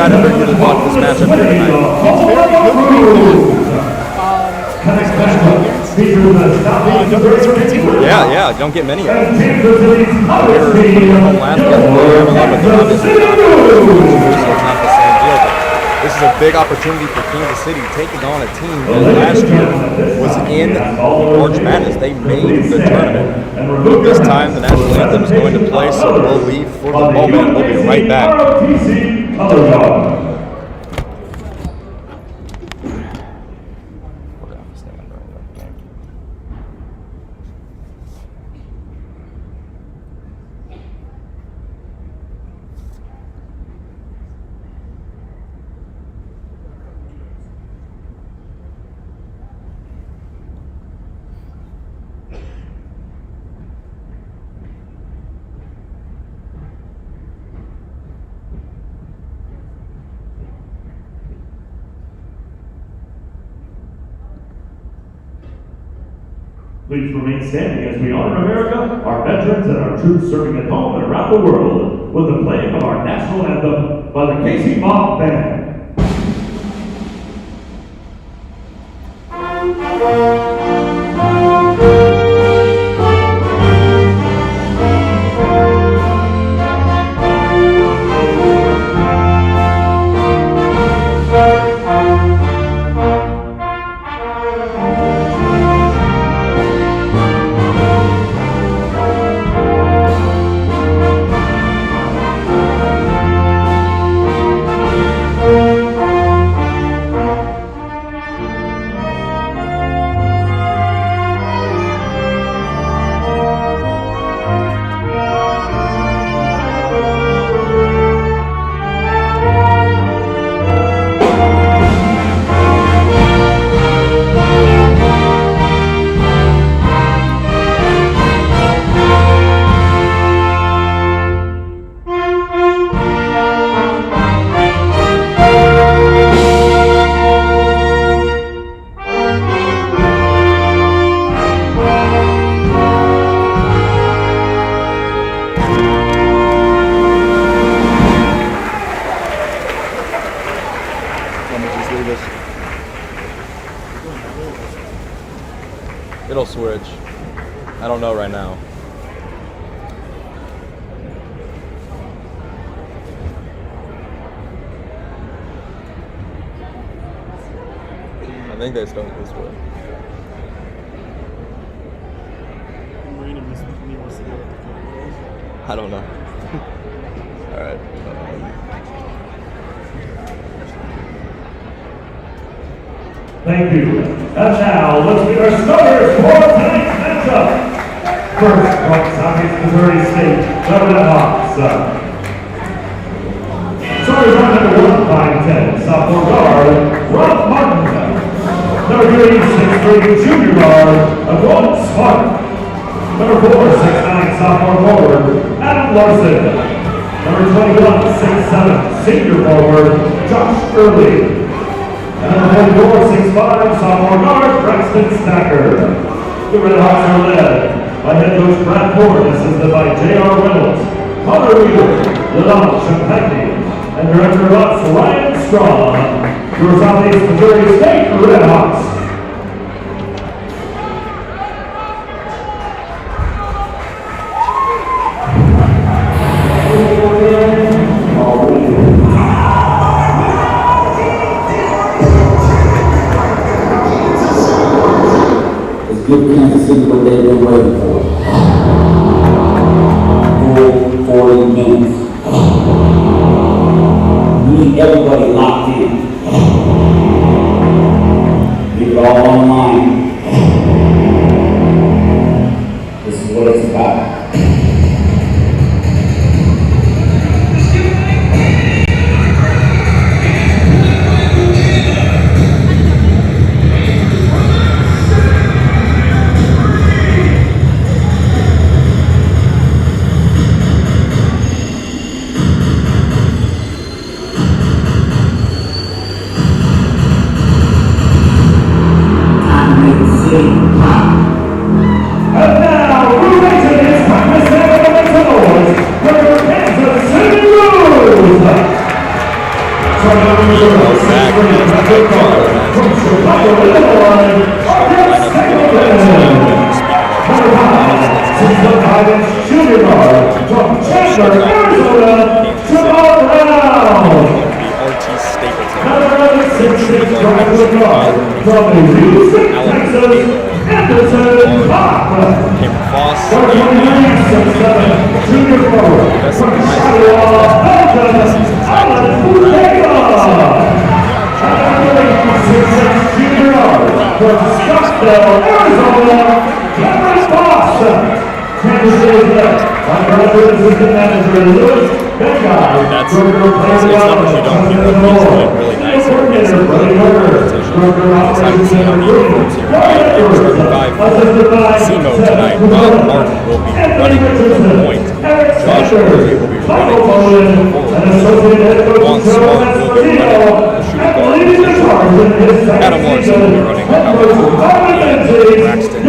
Brad, ever you just watched this matchup here tonight? Yeah, don't get many of them. We were home last year, but they're obviously not the same deal. But this is a big opportunity for Kansas City taking on a team that last year was in March Madness. They made the tournament. This time the national anthem is going to play, so we'll leave for the moment. We'll be right back. Please remain standing as we honor America, our veterans, and our troops serving at home and around the world with the playing of our national anthem by the Casey Mock Band. It'll switch. I don't know right now. I think they started this way. I don't know. All right. Thank you. And now, let's meet our starters for tonight's matchup. First, from Southeast Missouri State, the Red Hawks. Starters on number 1, 5'10", sophomore guard, Rob Martin. Number 3, 6'3", junior guard, Agone Smart. Number 4, 6'9", sophomore forward, Adam Larson. Number 21, 6'7", senior forward, Josh Early. And number 44, 6'5", sophomore guard, Braxton Stacker. The Red Hawks are led by head coach Brad Ford, assisted by J.R. Reynolds, Connor Weaver, Ladon Champagne, and Director of Ops Ryan Strong. Your Southeast Missouri State Red Hawks. Give Kansas City what they've been waiting for. Full 40 minutes. We need everybody locked in. from Chicago, Illinois, Arkansas junior guard from Chandler, Arizona, Jamal Brown. Another 6'6" graduate guard from Houston, Texas, Anderson Pop. Number 23, 6'7", junior forward from Charleroi, Belgium, Alan Bouteilla. Another 6'6" junior guard from Scottsdale, Arizona, Cameron Foss. Kansas City left. Undergraduate assistant manager Louis Bengai. That's numbers you don't hear of. He's doing really nice here against some really good competition. I'm excited to see how the uniforms here. Starting 5 SEMO tonight. Rob Martin will be running the point. Josh Murray will be running the forward. Juan Smart will be running the shooting guard position. Adam Larson will be running the power forward. And Braxton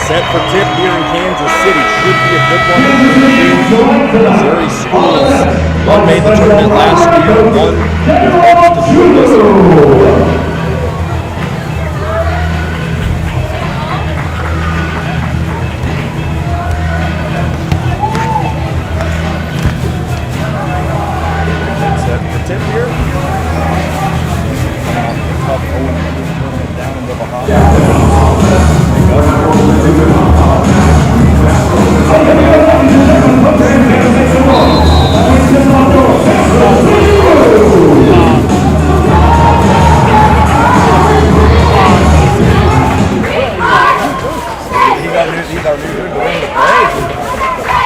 set for tip here in Kansas City. Should be a good one. Missouri schools. One made the tournament last year. One hopes to do this year. Set for tip here. Tough Owen tournament down in the Bahamas. These are new to win the parade.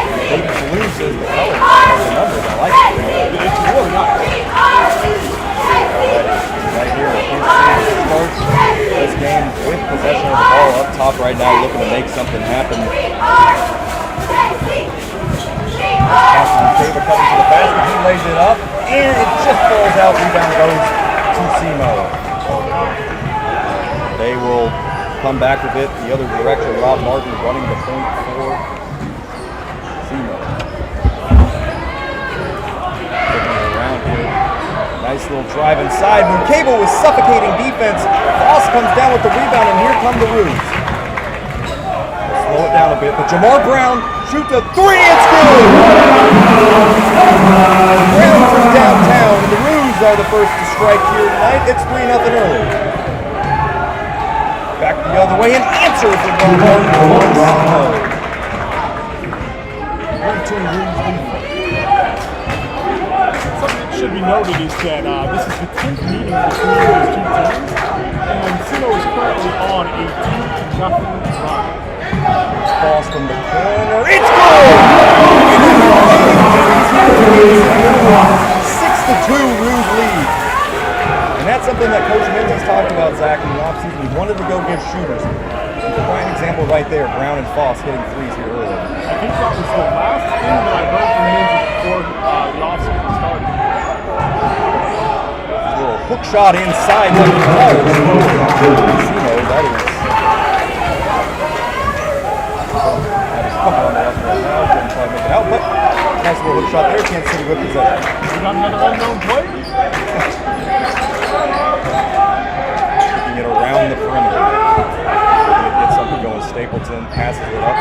The baby balloons is the color. The numbers, I like it. It's really nice. Right here, Kansas City starts this game with possession of the ball up top right now, looking to make something happen. Cava coming to the basket, he lays it up, and it just falls out. Rebound goes to SEMO. They will come back with it the other direction. Rob Martin running the point for SEMO. Looking around here. Nice little drive inside. When Cable was suffocating defense, Foss comes down with the rebound, and here come the Roos. Slow it down a bit, but Jamar Brown shoots a three, it's good! Brown from downtown, and the Roos are the first to strike here tonight. It's 3-0 early. Back the other way and answer for Rob Martin. 3-2 Roos lead. Something that should be noted is that this is the 10th meeting between these two teams, and SEMO is currently on a 2-0 run. Falls from the corner. It's good! 6-2 Roos lead. And that's something that Coach Menzies talked about, Zach, in the offseason. He wanted to go give shooters. Prime example right there, Brown and Foss hitting threes here early. I think that was the last thing that I heard from Menzies before the offseason started. A little hook shot inside. That is coming on the left right now. Couldn't try to make it out, but nice little hook shot there. Kansas City with possession. We got another unknown play. Taking it around the perimeter. Get something going. Stapleton passes it up.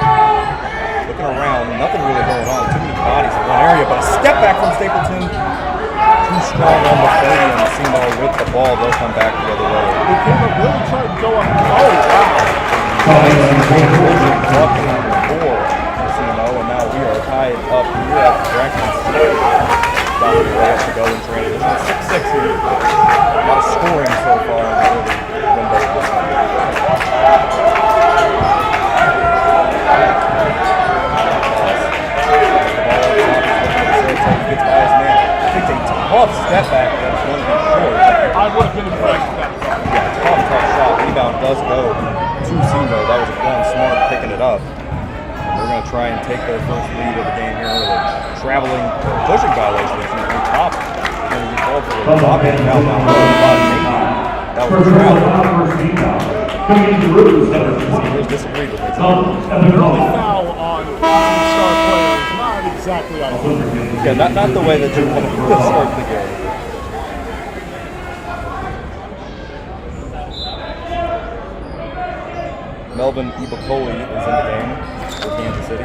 Looking around, nothing really going on. Too many bodies in one area, but a step back from Stapleton. Too strong on the 30, and SEMO with the ball. They'll come back the other way. They came up really trying to go up. Oh, wow. Walking on the four for SEMO, and now we are tied up here at Braxton State. Stopping the way to go in transition. 6-6 here. A lot of scoring so far in the early window of this one. Gets by his man. Takes a tough step back, but it's going to be short. I would have been impressed with that. Yeah, tough shot. Rebound does go to SEMO. That was Juan Smart picking it up. They're going to try and take their first lead of the game here with a traveling pushing violation. If you top, going to be called for a top and foul now. That was a travel. Steelers disagreed with me. The early foul on star player is not exactly ideal. Yeah, not the way that you want to start the game. Melvin Ibakoli is in the game for Kansas City.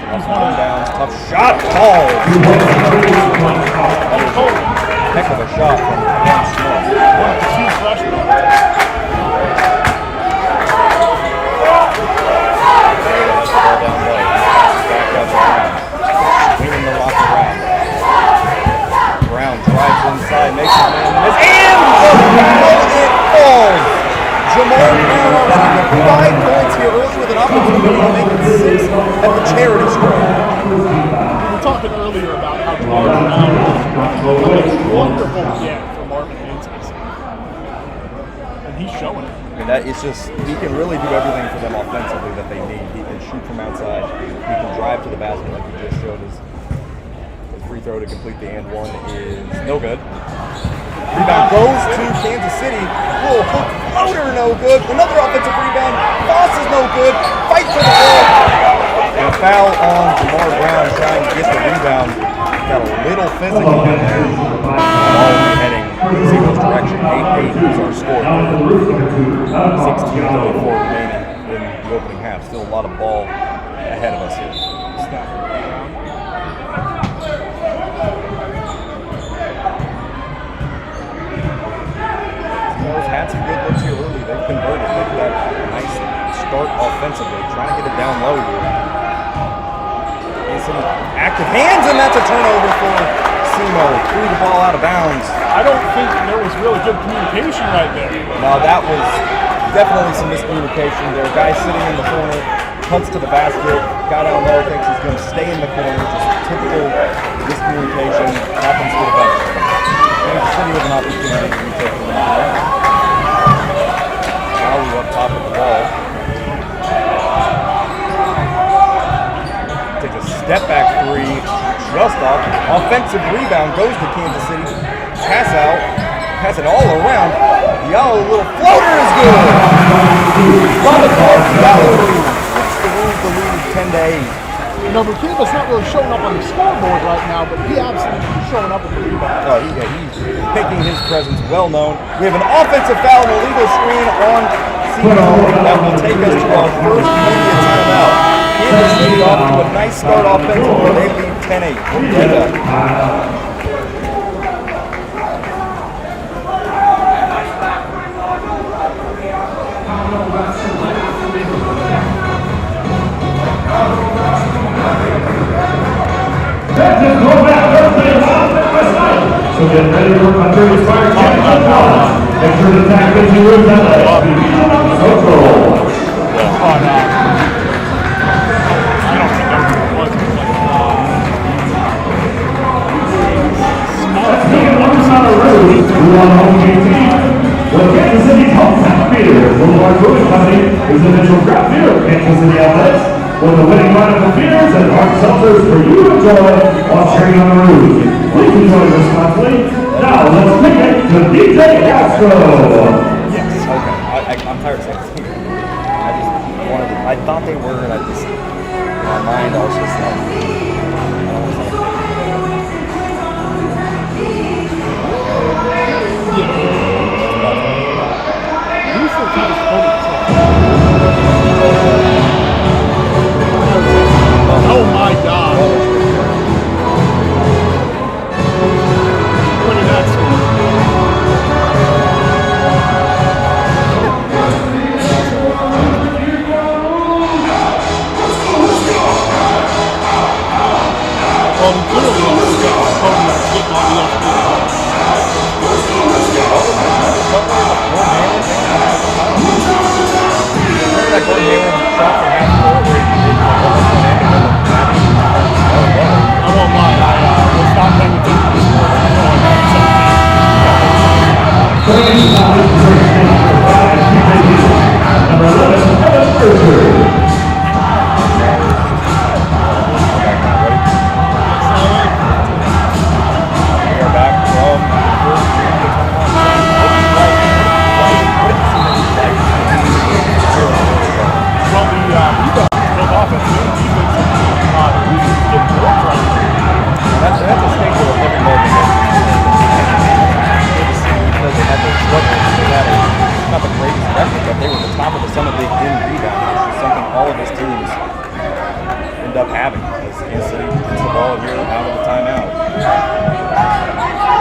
One down, tough shot, ball. Heck of a shot from Ben Smith. One of the two freshmen. Swinging the rock around. Brown drives inside, makes it man miss, and it falls. Jamar Brown already with 5 points here early with an opportunity to make it 6 at the charity stripe. We were talking earlier about how Jamar Brown is a wonderful get for Marvin Haynes. And he's showing it. I mean, that it's just, he can really do everything for them offensively that they need. He can shoot from outside. He can drive to the basket like he just showed. His free throw to complete the and one is no good. Rebound goes to Kansas City. Oh, hook floater, no good. Another offensive rebound. Foss is no good. Fight for the ball. And a foul on Jamar Brown trying to get the rebound. Got a little physical in there. Ball heading Seagull's direction. 8-8 is our score. 16:34 remaining in the opening half. Still a lot of ball ahead of us here. Had some good looks here early. They've converted. They've got a nice start offensively. Trying to get it down low here. Some active hands, and that's a turnover for SEMO. Threw the ball out of bounds. I don't think there was really good communication right there. No, that was definitely some miscommunication. There were guys sitting in the corner, punts to the basket, guy down low thinks he's going to stay in the corner. Just typical miscommunication. Happens to the best. Kansas City with an opportunity to retake the lead. Up top of the ball. Takes a step back three, just off. Offensive rebound goes to Kansas City. Pass it all around. Diallo, little floater is good. Diallo the lead 10-8. You know, Bukiva's not really showing up on the scoreboard right now, but he absolutely is showing up with the rebound. Oh, he's making his presence well known. We have an offensive foul and a legal screen on SEMO that will take us to our first media timeout. Kansas City off to a nice start offensively. They lead 10-8. We'll be right back. So get ready for country-inspired championship knowledge. Make sure to tag the two rooms at social. Let's take it one side of the road. Who on home game team? Well, Kansas City's hometown beer. Boulevard Brewing Company is the official craft beer of Kansas City outlets. With the winning lineup of beers and hard seltzers for you to enjoy while sharing on the road. Please enjoy responsibly. Now let's kick it to DJ Castro. Yes, okay. I'm tired of saying it. I thought they were, and my mind I was just like, I don't want to say Oh my God. Look at that score. Well, clearly getting on the end up having as Kansas City gets the ball here out of the timeout.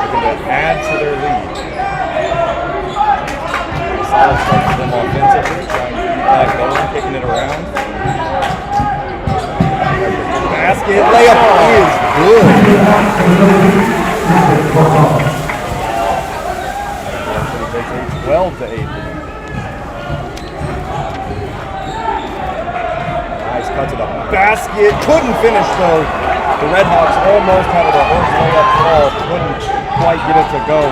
Looking to add to their lead. Solid start for them offensively, trying to keep that going, kicking it around. Basket layup is good. 12 to 8. Nice cut to the basket. Couldn't finish though. The Redhawks almost had a reverse layup call. Couldn't quite get it to go.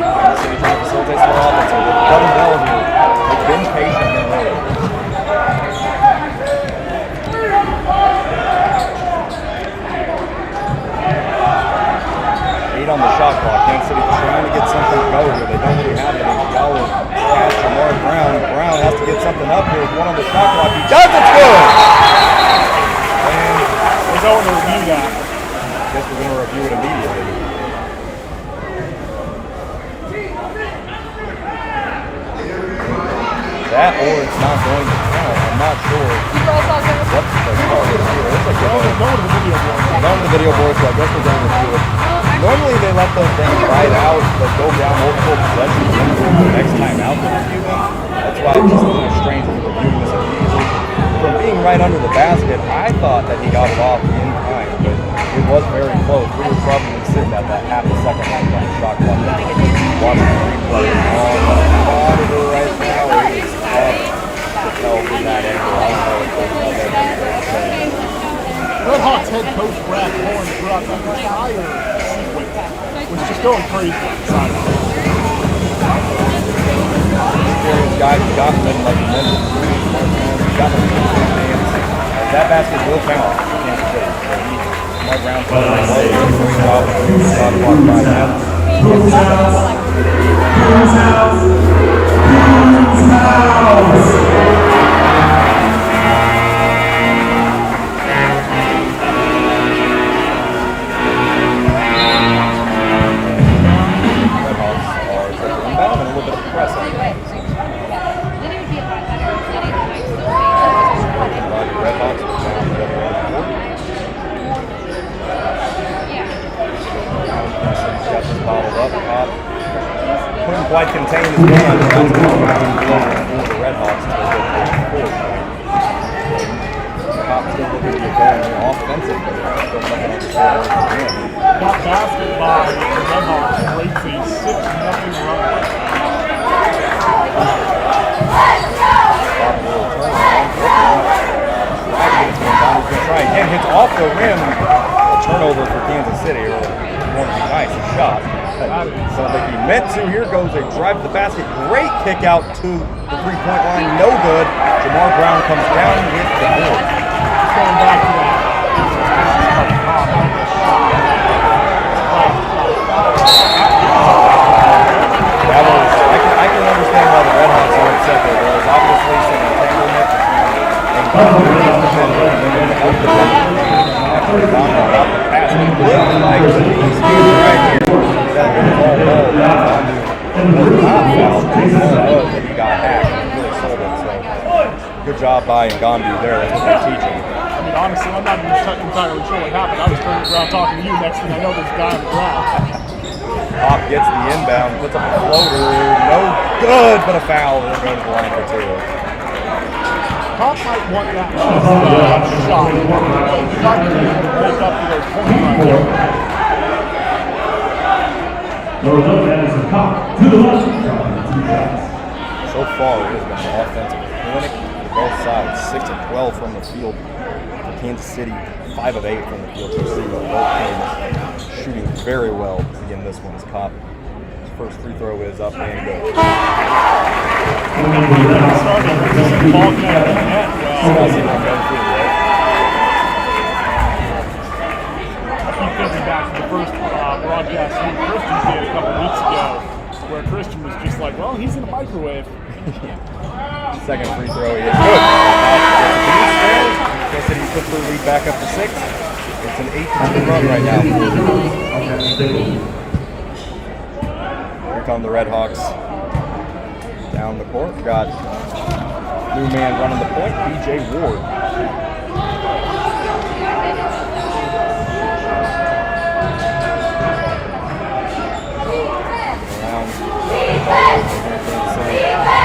Kansas City trying to facilitate some more offense. They've done well here. They've been patient here early. 8 on the shot clock. Kansas City trying to get something to go here. They don't really have it. Y'all pass Jamar Brown. Brown has to get something up here with 1 on the shot clock. He does. It's good. And we're going to review that. I guess we're going to review it immediately. That or it's not going to count. I'm not sure what the call is here. It's like Go to the video board. Going to the video board, so I guess we're going to review it. Normally they let those things ride out, but go down multiple possessions and go the next time out to review them. That's why it's just a little strange to reviewing this immediately. From being right under the basket, I thought that he got it off in time, but it was very close. We were probably sitting at that half a second mark on the shot clock. Watching the replay on the monitor right now. It is tough to tell from that angle. I don't know if there's nothing saying. Redhawks head coach Brad Horn throughout the entire sequence was just going crazy on the sideline. Experienced guys who got them, like you mentioned, got them in his hands. That basket will count for Kansas City. So Mark Brown played a great job with the shot clock right now. Couldn't quite contain his man. That's going to be for the Redhawks to get the fourth. Pop still looking to get going here offensively. Still looking at the score again. That basket by the Redhawks breaks a 6-0 run. Pop a little turnaround. He's going to try again. Hits off the rim. A turnover for Kansas City. Or more to be nice, a shot. So like he meant to. Here goes a drive to the basket. Great kick out to the three-point line. No good. Jamar Brown comes down with the board. Going back to that. That was. I can understand why the Redhawks are upset there. There was obviously some entanglement and after the pass, it looked like he's right here. That was all ball. Was not fouled. But he got hacked. He really sold it. So good job by Ngandu there. That's what they're teaching. I mean, honestly, I'm not even entirely sure what happened. I was turning around talking to you. Next thing I know, there's a guy on the ground. Pop gets the inbound, puts up a floater. No good, but a foul. They're going to the line for 2. Pop might want that shot. He'd like to make up for those points right there. So far, it has been an offensive clinic for both sides. 6 of 12 from the field for Kansas City. 5 of 8 from the field for SEMO. Both teams shooting very well. Again, this one's Kopp. His first free throw is up and good. Thinking back to the first broadcast Christian did a couple weeks ago, where Christian was just like, well, he's in a microwave. Second free throw is good. Kansas City puts their lead back up to 6. It's an 8-2 run right now. Here come the Redhawks down the court. Got New man running the point, BJ Ward.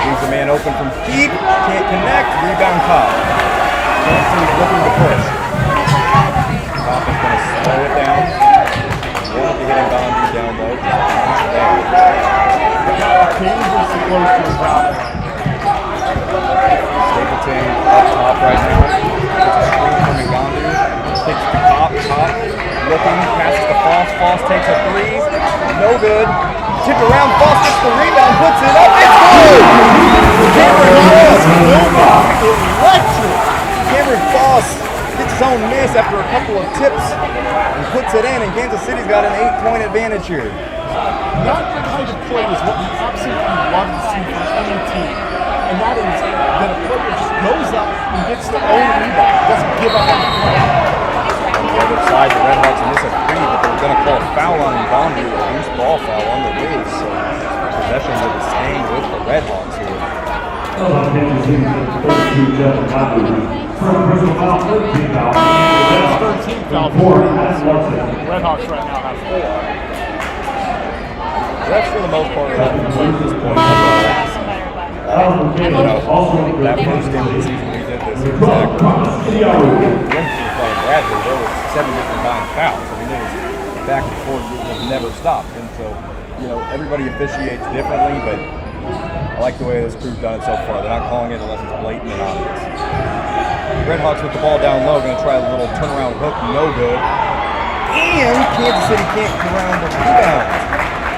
Leaves a man open from deep, can't connect, rebound Cobb. Kansas City's looking to push. Cobb is going to slow it down. Wanted to hit him down low. Kansas is close to the top. Stapleton up top right now. Gets a screen from Ngandu. Takes the top, looking, passes to Foss. Foss takes a three. No good. Tipped around, Foss gets the rebound, puts it up, it's good! Cameron Foss gets his own miss after a couple of tips and puts it in, and Kansas City's got an 8-point advantage here. That kind of play is what we absolutely love to see from any team. And that is that a player just goes up and gets their own rebound, doesn't give up on the play. On the other side, the Red Hawks miss a three, but they're going to call a foul on Ngandu, a loose ball foul on the Wolves, so possession will be staying with the Red Hawks here. That's 13 foul for the Red Hawks right now have 4. That's for the most part what happened at this point. That first game of the season we did this exact Bradley, there was 7 different combined fouls. I mean, it was back and forth. It was never stopped. And so, everybody officiates differently, but I like the way this crew's done it so far. They're not calling it unless it's blatant and obvious. Red Hawks with the ball down low, going to try a little turnaround hook, no good. And Kansas City can't come around the rebound.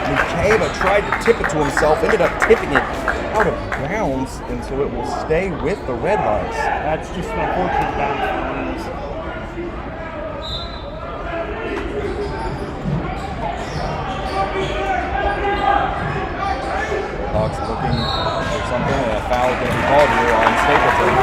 Mikeva tried to tip it to himself, ended up tipping it out of bounds, and so it will stay with the Red Hawks. That's just an unfortunate bounce. Hawks looking for something, and a foul is going to be called here on Stapleton.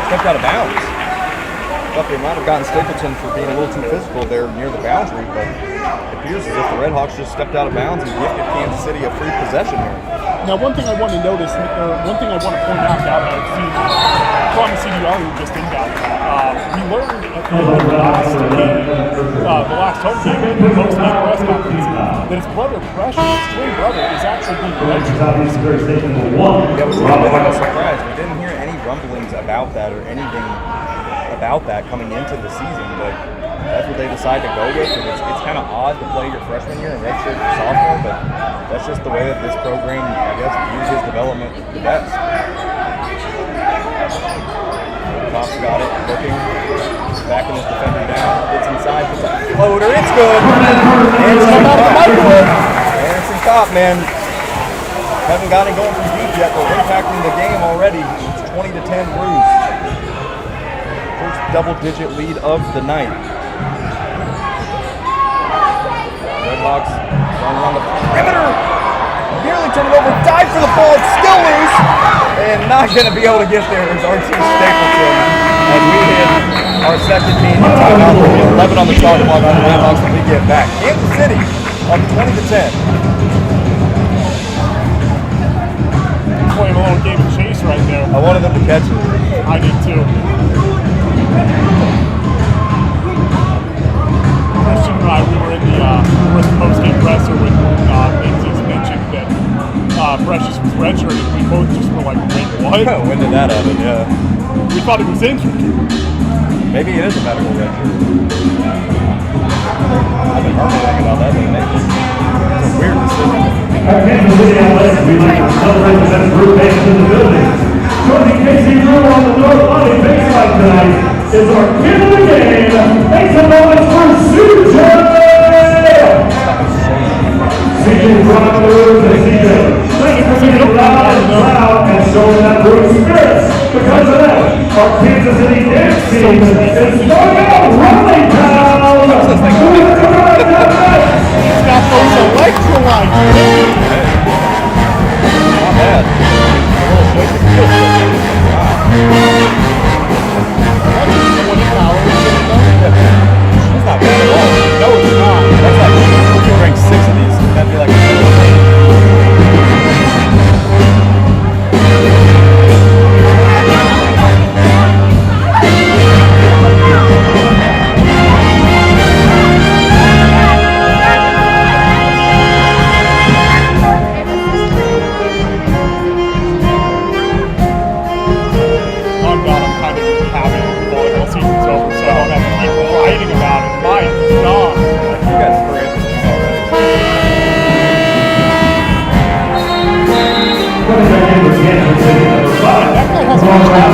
Stepped out of bounds. I thought they might have gotten Stapleton for being a little too physical there near the boundary, but it appears as if the Red Hawks just stepped out of bounds and gifted Kansas City a free possession here. Now, one thing I want to notice, or one thing I want to point out now that I've seen from CDR who just inbound, we learned at the last home game, the post-game press conference, that his brother Precious, his twin brother, is actually being redshirted. Yeah, it was a bit of a surprise. We didn't hear any rumblings about that or anything about that coming into the season, but that's what they decide to go with. And it's kind of odd to play your freshman year and redshirt your sophomore, but that's just the way that this program, I guess, views his development the best. Cops got it, looking, backing his defender down, gets inside, puts a floater, it's good! Anderson Kopp, man, haven't got it going from deep yet, but impacting the game already. It's 20-10 Blues. First double-digit lead of the night. Red Hawks running around the perimeter. Nearly turned it over, dive for the ball, it's still loose, and not going to be able to get there is RT Stapleton. As we hit our second team timeout, 11 on the shot clock on the Red Hawks when we get back. Kansas City up 20-10. Playing a little game of chase right there. I wanted them to catch it. I did too. Christian and I, we were in the post-game presser when Lindsay's mentioned that Precious was redshirted. We both just were like, wait, what? When did that happen? Yeah. We thought he was injured. Maybe it is a medical redshirt. I haven't heard anything about that, but maybe it's a weird decision. Our Kansas City Athletics, we'd like to celebrate the best group bands in the building. Joining Casey Brewer on the North Lobby baseline tonight is our kid of the game. Make some noise for CJ! CJ brought the room to CJ. Thank you for being loud and showing that room spirit. Because of that, our Kansas City dance team is going out Raleigh Town. He's got those electrolytes. Not bad. It's not bad at all. No, it's not. That's like, if you drink 6 of these, that'd be like a Alright,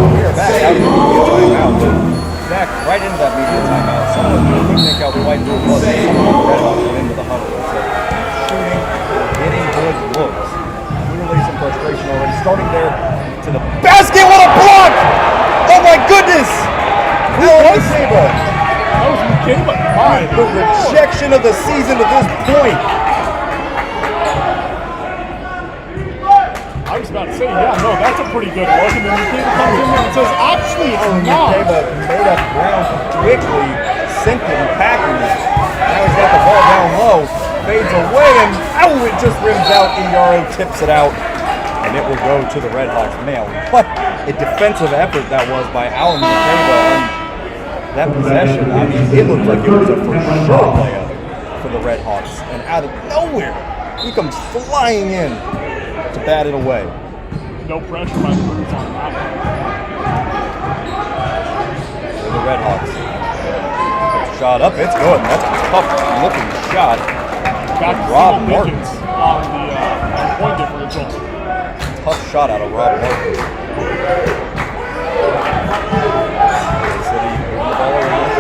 we are back out of the media timeout. Back right into that media timeout. Someone couldn't think out quite who it was. Someone from Red Hawks went into the huddle and said, shooting, getting good looks. Clearly some frustration already. Starting there to the basket. What a block! Oh my goodness! Alan SEMO. That was McKenna. Fine. The rejection of the season to this point. I was about to say, yeah, no, that's a pretty good look. And then McKenna comes in there and says, actually, it's not. McKenna made up ground quickly, sinking, packing it. Now he's got the ball down low, fades away, and it just rims out. Inyaro tips it out, and it will go to the Red Hawks. Man, what a defensive effort that was by Alan McKenna on that possession. I mean, it looked like it was a for sure layup for the Red Hawks, and out of nowhere, he comes flying in to bat it away. No pressure by the Blues on that one. For the Red Hawks. Shot up, it's good. That's a tough looking shot. Got Rob single Martin. digits on the point differential. Tough shot out of Rob Martin. City moving the ball around.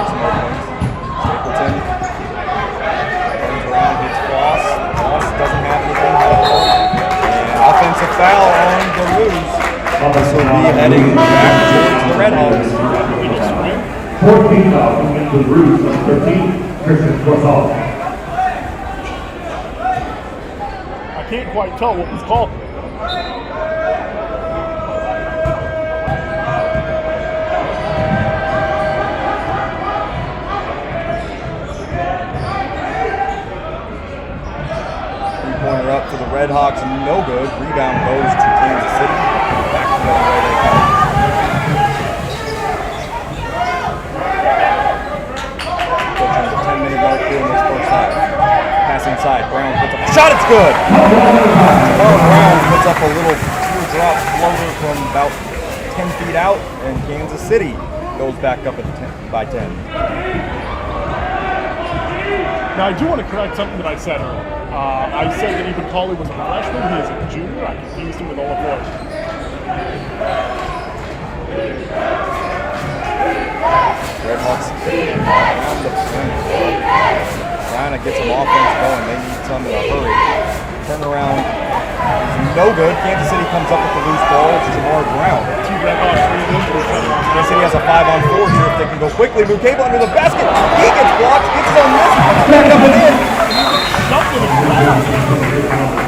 Some openings. Stapleton turns around, hits Floss. Floss doesn't have anything. And offensive foul on the Blues. This will be heading back towards the Red Hawks. 14 foul against the Bruce on 13, Christian Corsall. I can't quite tell what was called. Three-pointer up for the Red Hawks, no good. Rebound goes to Kansas City. Back to the other way they come. Approaching the 10-minute mark here in this first half. Pass inside, Brown puts up a shot, it's good! Brown puts up a little teardrop floater from about 10 feet out, and Kansas City goes back up at 10, by 10. Now, I do want to correct something that I said earlier. I said that even Colley was a freshman. He is a junior. I confused him with Olafort. Red Hawks on the point. Trying to get some offense going. They need some in a hurry. Turnaround is no good. Kansas City comes up with the loose ball. It's Jamar Brown. Two Red Hawks, 3 individuals. Kansas City has a 5-on-4 here if they can go quickly. Move Cable under the basket. He gets blocked. Gets his own miss. Back up and in. Jumped in the ground.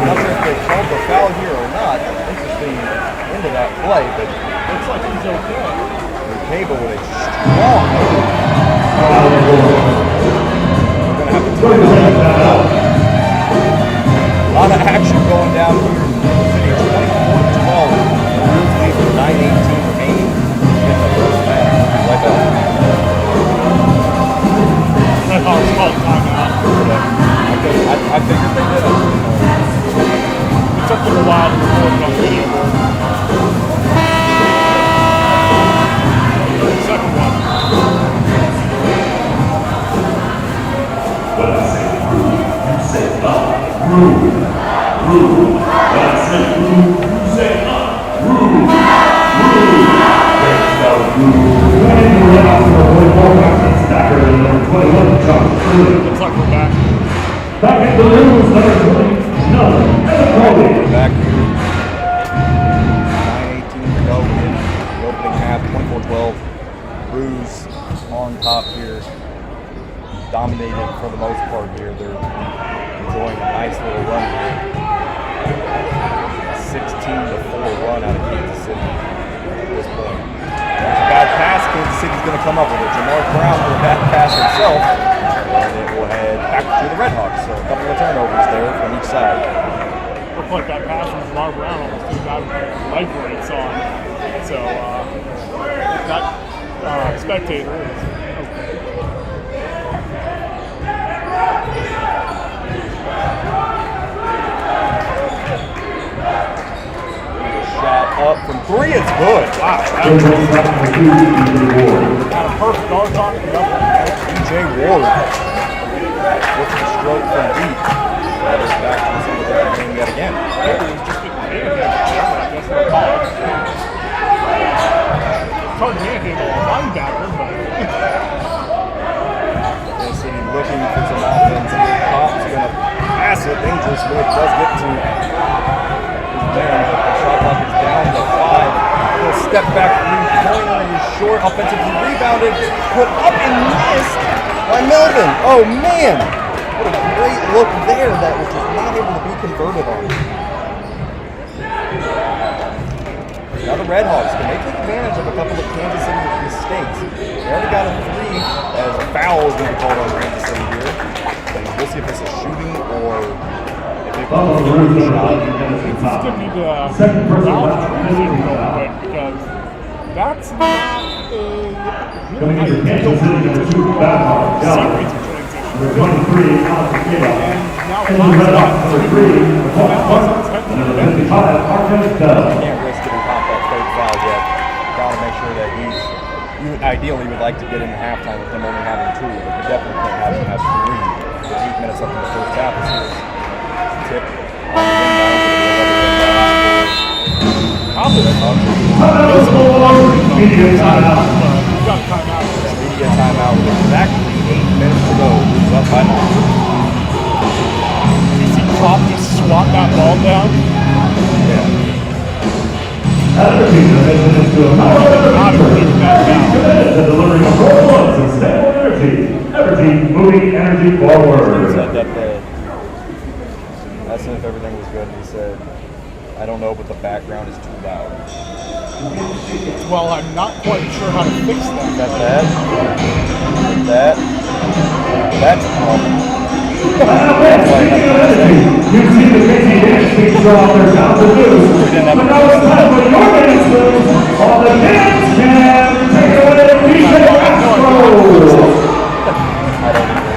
Not sure if they called the foul here or not. Interesting into that play, but Looks like he's okay. Cable with a strong move. We're going to have to turn that out. A lot of action going down here in Kansas City. 24-12. The Blues lead with 9:18 remaining. Get the first half. Like a Red Hawks called timeout. I figured they did. It took them a while to record it on video board. Second one. What I say, you say up, move. What I say, move, you say up, move. Let's go, move. Winning the Red Hawks number 44, Washington Stacker, and number 21, John Shirley. Looks like we're back. Back at the Blues, number 20, None, Evan Colby. Back here. 9:18 to go in the opening half. 24-12. Blues on top here. Dominated for the most part here. They're enjoying a nice little run here. 16-4 run out of Kansas City at this point. There's a bad pass. Kansas City's going to come up with it. Jamar Brown with a bad pass himself. And it will head back to the Red Hawks. So a couple of turnovers there from each side. Looked like that pass from Jamar Brown almost threw got life rates on. So that spectator is from three is good. Wow. Field goal shot number 2, DJ Ward. Got a perfect dog talk. DJ Ward with the stroke from deep. That is back to the single digit game yet again. It's hard to manhandle a linebacker, but Kansas City looking for some offense. Pop's going to pass it. Dangerous Smith does get to there. The shot clock is down to 5. Little step back three-pointer is short. Offensively rebounded. Put up and missed by Melvin. Oh, man. What a great look there that was just not able to be converted on. Now the Redhawks, can they take advantage of a couple of Kansas City mistakes? They already got a 3 as a foul is going to be called on Kansas City here. And we'll see if it's a shooting or if they Buffalo Bruins number 11, Dennis it's Top. going to need to Second person allow left, the Dennis real Top. quick because that's not a Coming in for Kansas City number 2, Babcock, Gallagher. Number 23, Alex Gale. And the Redhawks number 3, and number 55, Marquez Bell. can't risk getting popped that third foul yet. Got to make sure that you ideally would like to get into halftime with them only having 2, but you definitely can't have them have 3. With 8 minutes left in the first half, this is tip on the inbound. Timeout for media timeout. You got timeout. Media timeout with exactly 8 minutes to go. It's up by 9. You see Klopp just swat that ball down. Everton has into a power committed to delivering a 4 points of stable energy. Everton moving energy forward. Said that asked him if everything was good, and he said, I don't know, but the background is too loud. Well, I'm not quite sure how to fix that. Got that? That's a problem. You see the Casey dance team draw their sound produce. But now it's time for your dance moves on the dance cam. Take it away, DJ Astro. I don't either.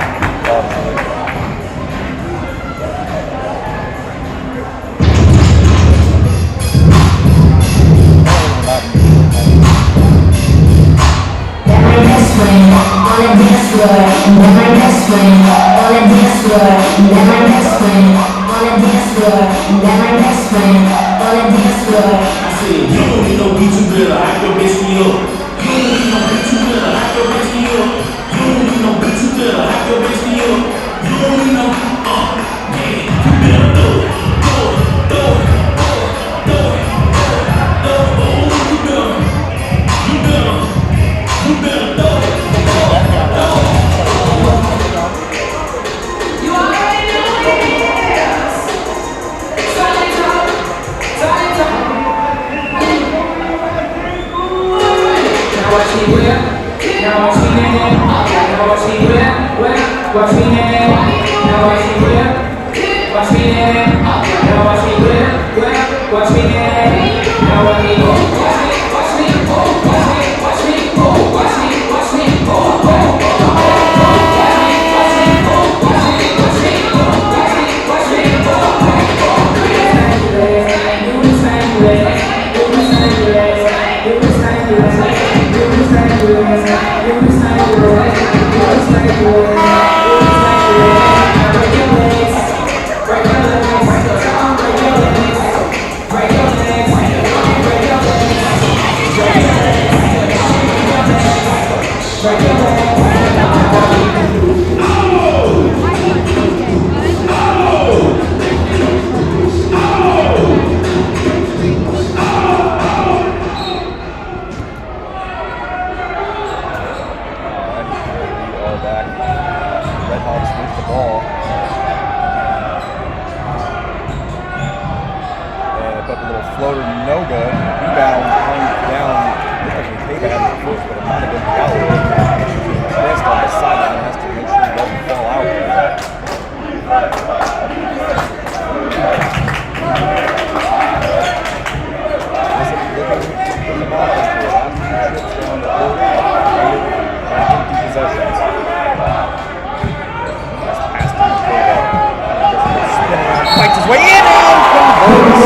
He's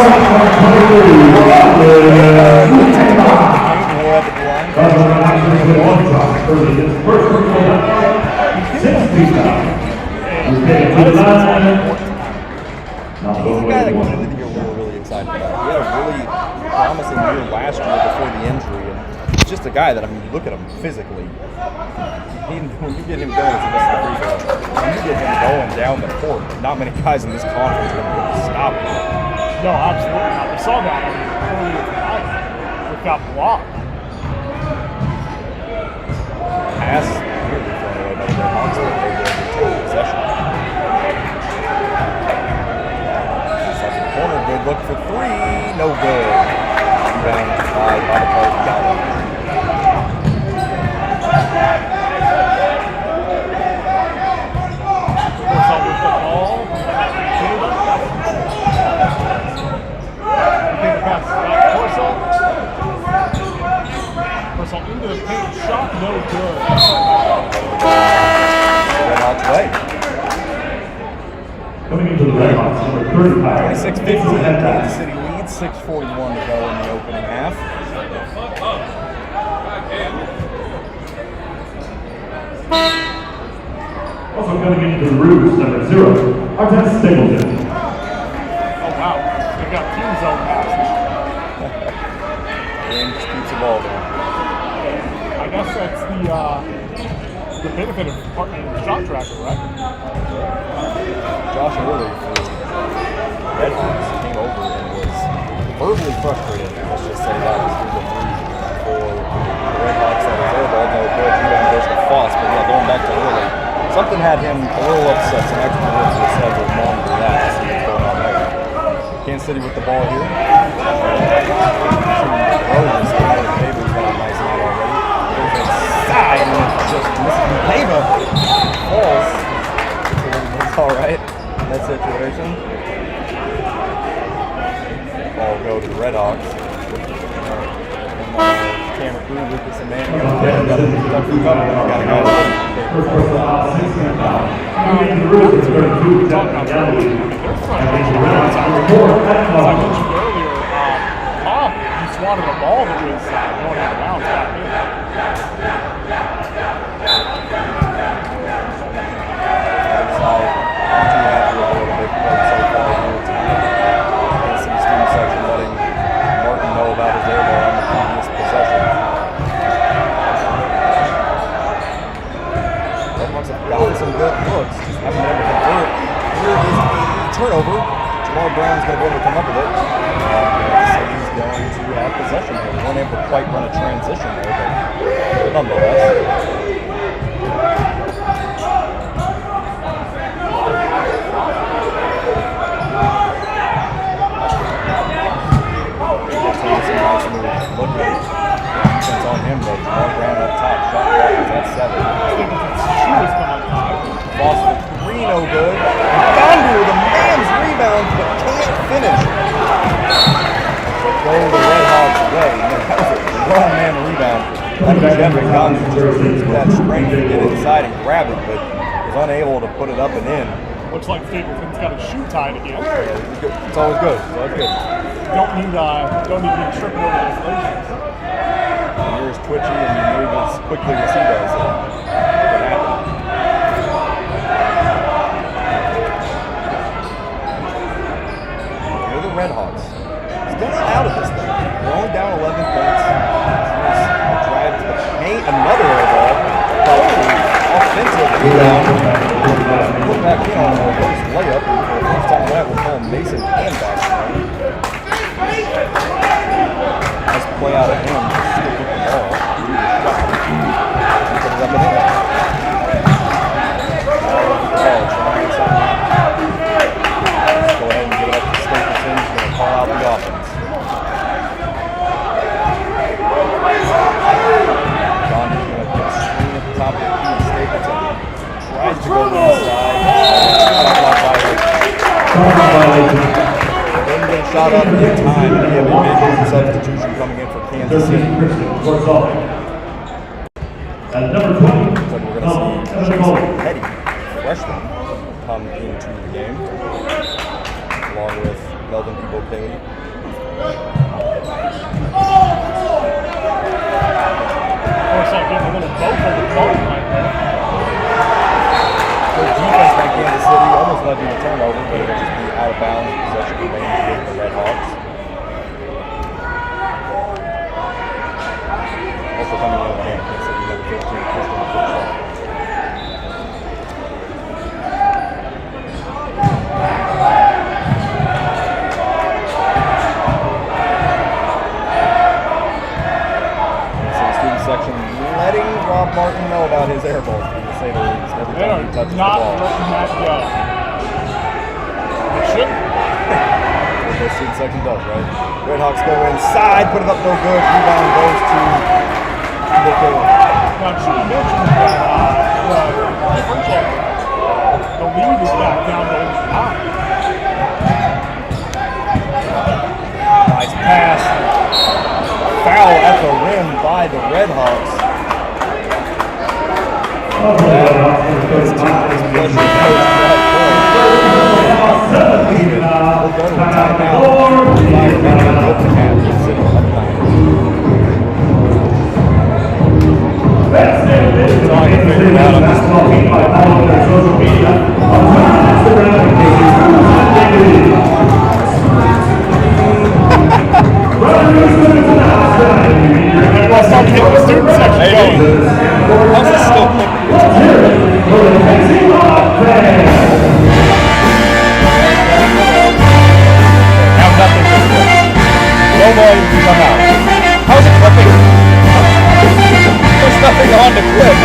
a guy that came into the year we were really excited about. He had a really promising year last year before the injury, and he's just a guy that, I mean, you look at him physically. When you get him going, it's a free throw. When you get him going down the court, not many guys in this conference are going to be able to stop him. No, absolutely not. We saw that earlier tonight with that block. Pass nearly thrown away by the Red Hawks, but they will retain possession. Second corner, good look for three, no good. Rebound by the part of Gallo. Into the paint, shot no good. Red Hawks way. Coming into the Red Hawks, number 35. 26-15, Kansas City leads, 6:41 to go in the opening half. Also coming into the Roos, number 0, Artest Stapleton. Oh wow, they've got team zone pass now. Game just keeps evolving. I guess that's the benefit of partnering with Shot Tracker, right? Josh Early for Red Hawks came over and was verbally frustrated. Let's just say that was through the three for the Red Hawks. That was their ball, no good. Rebound goes to Foss, but yeah, going back to Early. Something had him a little upset. Some extra words were said to monitor that to see what's going on there. Kansas City with the ball here. Rose came over. Tabor's got a nice night already. Side and just misses Pava. Falls. It's all right in that situation. Ball go to the Red Hawks. Camera crew, Lucas and Manny. Got a guy. First person out, 6 minutes out. Coming into the Roos, it's 32, Jeff Galli. And then the Red Hawks, number 4, As I mentioned earlier, Tom, he swatted a ball that was going out of bounds back in. Outside, too happy with what they've played so far here tonight. Kansas City student section letting Martin know about his air ball on the previous possession. Red Hawks have gotten some good looks, just haven't been able to convert. Here is a turnover. Jamal Brown's going to be able to come up with it. City's going to have possession here. We weren't able to quite run a transition there, but nonetheless. Look at it. Defense on him though. Jamal Brown up top. Shot clock is at 7. Foss for 3, no good. Thunder, the man's rebound, but can't finish. So go the Red Hawks way. That was a grown man rebound. Jeff McDonald that strength to get inside and grab it, but was unable to put it up and in. Looks like Stapleton's got his shoe tied again. It's always good. It's always good. Don't need to be tripping over those laces. You're as twitchy and you move as quickly as he does. It can happen. You're the Red Hawks. Still not out of this thing. We're only down 11 points. Drive to the paint. Another air ball. Offensive rebound. Put back in on the first layup. For the first time that we'll call Mason and back. Nice play out of him. Still with the ball. Put it up and in. Let's go ahead and get it up to Stapleton. He's going to call out the offense. Gandhi's going to get a screen at the top of the key. Stapleton tries to go inside. Didn't get shot up in time, and he had a major substitution coming in for Kansas City. At number 20, Looks like we're going to see Jason Petty, freshman, come into the game, along with Melvin Bukele, Kansas City almost might be a turnover, but it'll just be out of bounds. Possession remains with the Red Hawks. Also coming in with Kansas City, number 15, Kristen Pritchard. Section letting Rob Martin know about his air balls, to say the least, every They time are he touches the not ball. letting that go. They shouldn't. That's what the student section does, right? Redhawks go inside, put it up no good. Rebound goes to the Caleb. Now, I should have mentioned that the differential, the lead is back down to only 9. Nice pass. Foul at the rim by the Redhawks. We'll go to a Let's start getting the student section going. How's this still clicking? Have nothing to click. No volume to come out. How's it clipping? There's nothing on to clip.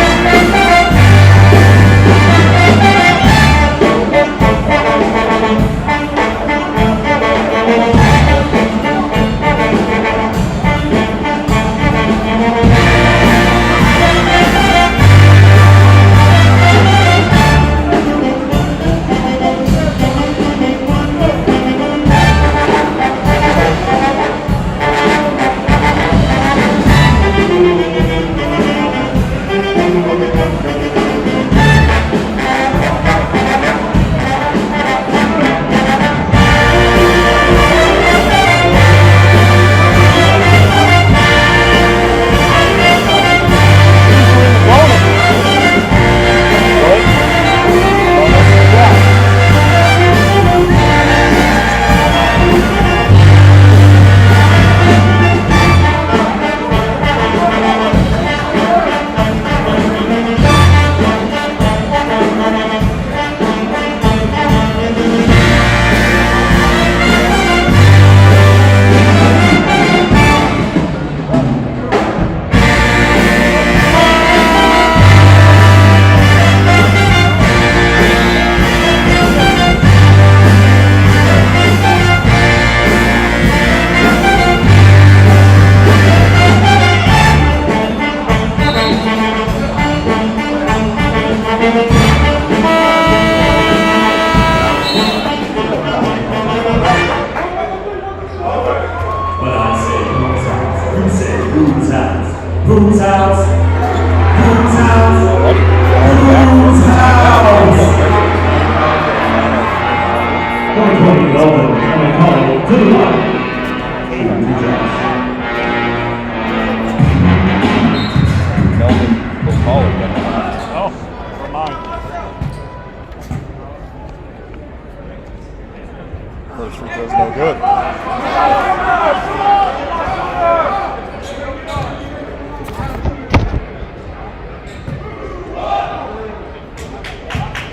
First free throw's no good.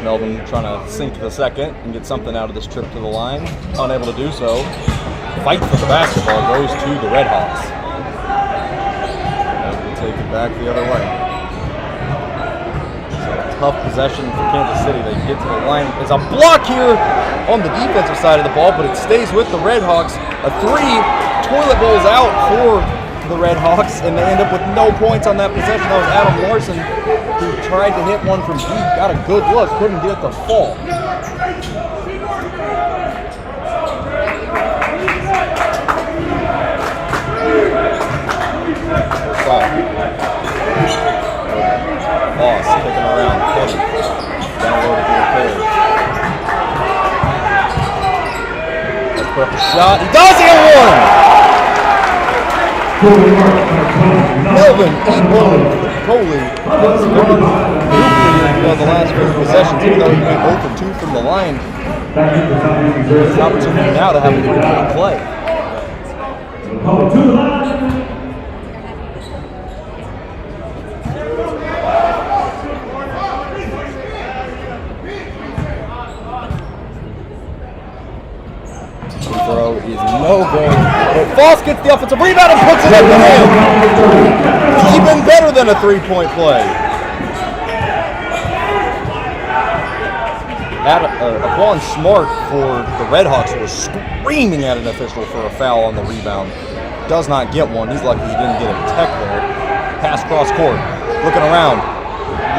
Melvin trying to sink the second and get something out of this trip to the line. Unable to do so. Fight for the basketball goes to the Redhawks. And we'll take it back the other way. So a tough possession for Kansas City. They get to the line. There's a block here on the defensive side of the ball, but it stays with the Redhawks. A three, toilet bowls out for the Redhawks, and they end up with no points on that possession. That was Adam Larson, who tried to hit one from deep, got a good look, couldn't get it to fall. Boss kicking around, Kenny. Down low to the pair. Let's put up a shot. He does hit one! Melvin Coley has gone nuclear the last few possessions, even though he went 0 for 2 from the line. It's an opportunity now to have a 3-point play. To the line. Free throw is no good. But Foss gets the offensive rebound and puts it up and in. Even better than a 3-point play. Aquan Smart for the Redhawks was screaming at an official for a foul on the rebound. Does not get one. He's lucky he didn't get a tech there. Pass cross court. Looking around.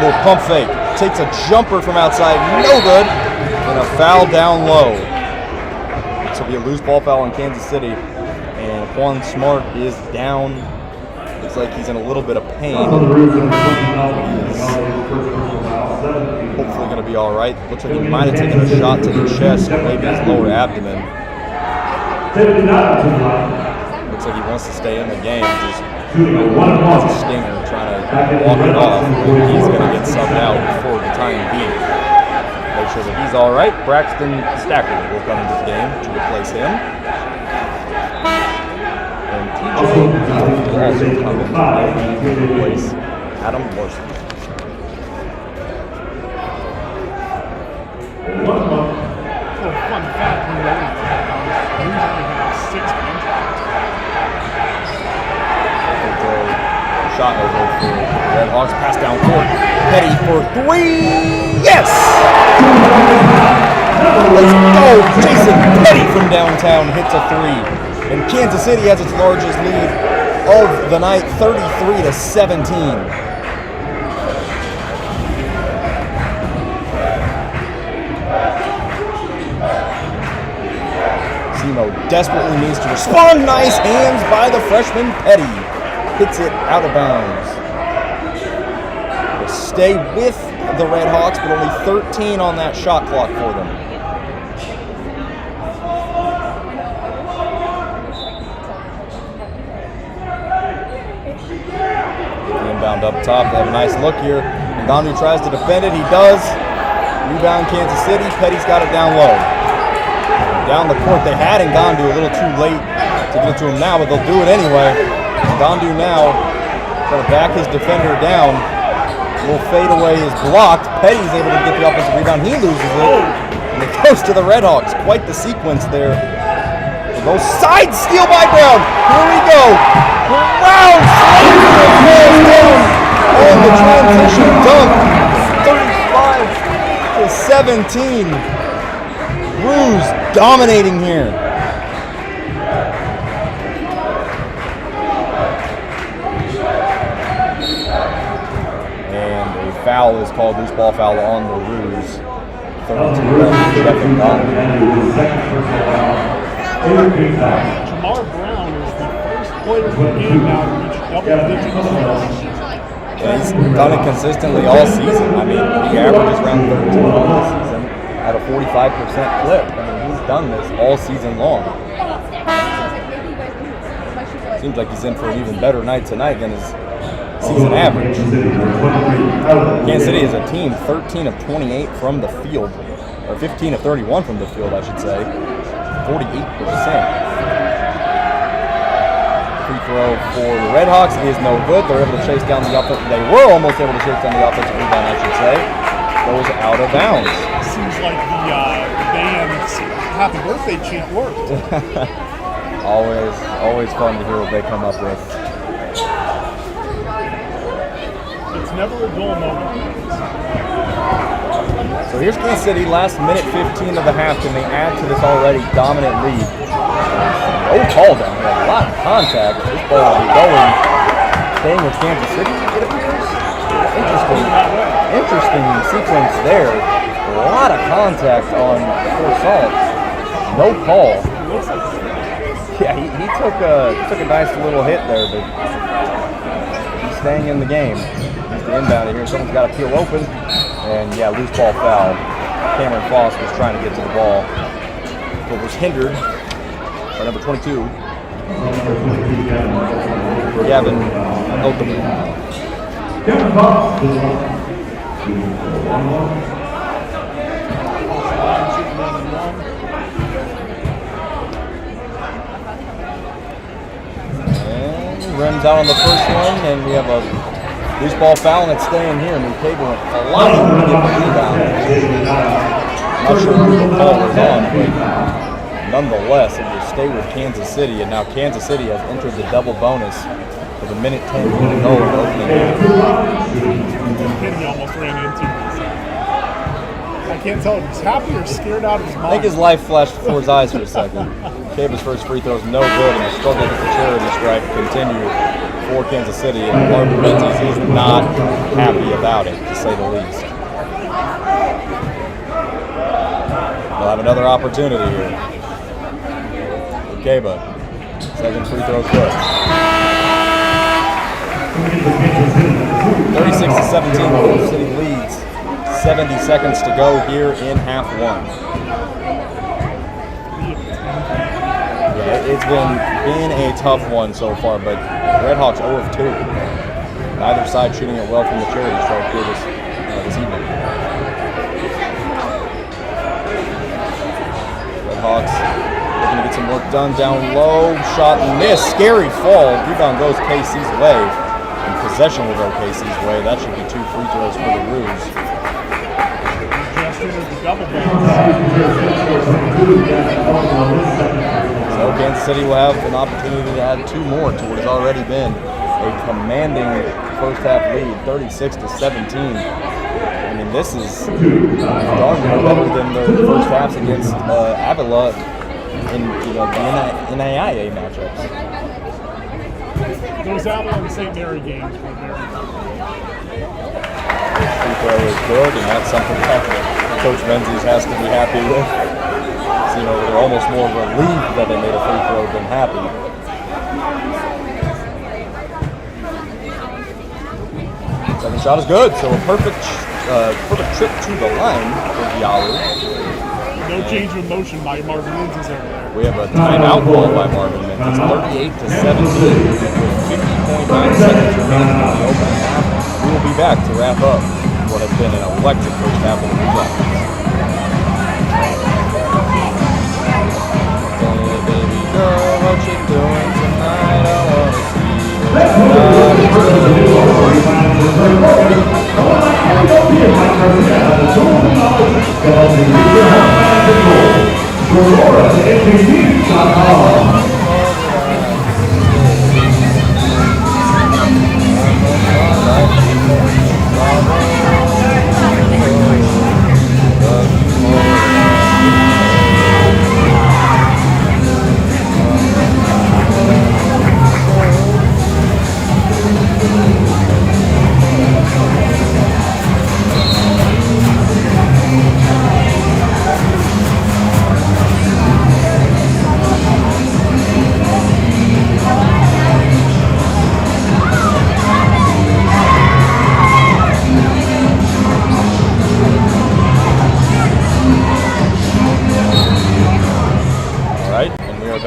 Little pump fake. Takes a jumper from outside. No good. And a foul down low. This will be a loose ball foul in Kansas City. And Aquan Smart is down. Looks like he's in a little bit of pain. Hopefully going to be all right. Looks like he might have taken a shot to the chest or maybe his lower abdomen. Looks like he wants to stay in the game. Just has a stinger trying to walk it off. He's going to get subbed out before the time being. Make sure that he's all right. Braxton Stacker will come into the game to replace him. And TJ will also come into the game to replace Adam Larson. Fun fact, we only have 6 bench Shot over for the Redhawks. Pass down court. Petty for 3. Yes! Let's go! Jason Petty from downtown hits a 3. And Kansas City has its largest lead of the night, 33-17. SEMO desperately needs to respond. Nice hands by the freshman Petty. Hits it out of bounds. Will stay with the Redhawks, but only 13 on that shot clock for them. The inbound up top. They have a nice look here. Ngannou tries to defend it. He does. Rebound Kansas City. Petty's got it down low. Down the court, they had Ngannou a little too late to get to him now, but they'll do it anyway. Ngannou now trying to back his defender down. A little fadeaway is blocked. Petty's able to get the offensive rebound. He loses it. And it goes to the Redhawks. Quite the sequence there. Both sides, steal by Brown. Here we go. Brown slams down on the transition dunk. 35-17. Blues dominating here. And a foul is called, loose ball foul on the Roos. 32 Jeff Ngannou. Jamar Brown is the first player in the game now to reach double-digit points. Yeah, he's done it consistently all season. I mean, he averages around 13 this season at a 45% clip. I mean, he's done this all season long. Seems like he's in for an even better night tonight than his season average. Kansas City is a team 13 of 28 from the field, or 15 of 31 from the field, I should say. 48%. Free throw for the Redhawks is no good. They're able to chase down the offense. They were almost able to chase down the offensive rebound, I should say. Goes out of bounds. Seems like the band's happy birthday chant worked. always fun to hear what they come up with. It's never a dull moment. So here's Kansas City, last minute 15 of the half. Can they add to this already dominant lead? No call down here, a lot of contact. This ball will be going. Staying with Kansas City, it appears. Interesting sequence there. A lot of contact on Forsalt. No call. Yeah, he took a nice little hit there, but he's staying in the game. He's the inbound here. Someone's got to peel open. And yeah, loose ball foul. Cameron Foss was trying to get to the ball, but was hindered by number 22. Gavin Eltham. And rims out on the first one, and we have a loose ball foul, and it's staying here. New Cable went a lot to get the rebound. Not sure who the call was on, but nonetheless, it will stay with Kansas City, and now Kansas City has entered the double bonus with a minute 10 to go in the opening half. He almost ran into it. I can't tell if he's happy or scared out of his mind. I think his life flashed before his eyes for a second. Cable's first free throw is no good, and the struggle with the charity stripe continue for Kansas City, and Marvin Menzies is not happy about it, to say the least. They'll have another opportunity here. Kaba, second free throw good. 36-17, Kansas City leads. 70 seconds to go here in half one. Yeah, it's been a tough one so far, but Redhawks 0 of 2. Neither side shooting it well from the charity stripe here this evening. Redhawks looking to get some work done down low. Shot and miss. Scary fall. Rebound goes KC's way. And possession will go KC's way. That should be 2 free throws for the Roos. So Kansas City will have an opportunity to add 2 more to what has already been a commanding first half lead, 36-17. I mean, this is darn near better than the first halves against Avila in the NAIA matchups. Those Avila and St. Mary games were very good. Free throw is good, and that's something that Coach Menzies has to be happy with. So, they're almost more relieved that they made a free throw than happy. Second shot is good, so a perfect trip to the line for Diallo. No change of motion by Marvin Menzies over there. We have a timeout call by Marvin Menzies, 38-17, with 50.9 seconds remaining in the opening half. We will be back to wrap up what has been an electric first half of the Redhawks. Hey baby girl, what you doing tonight? I wanna see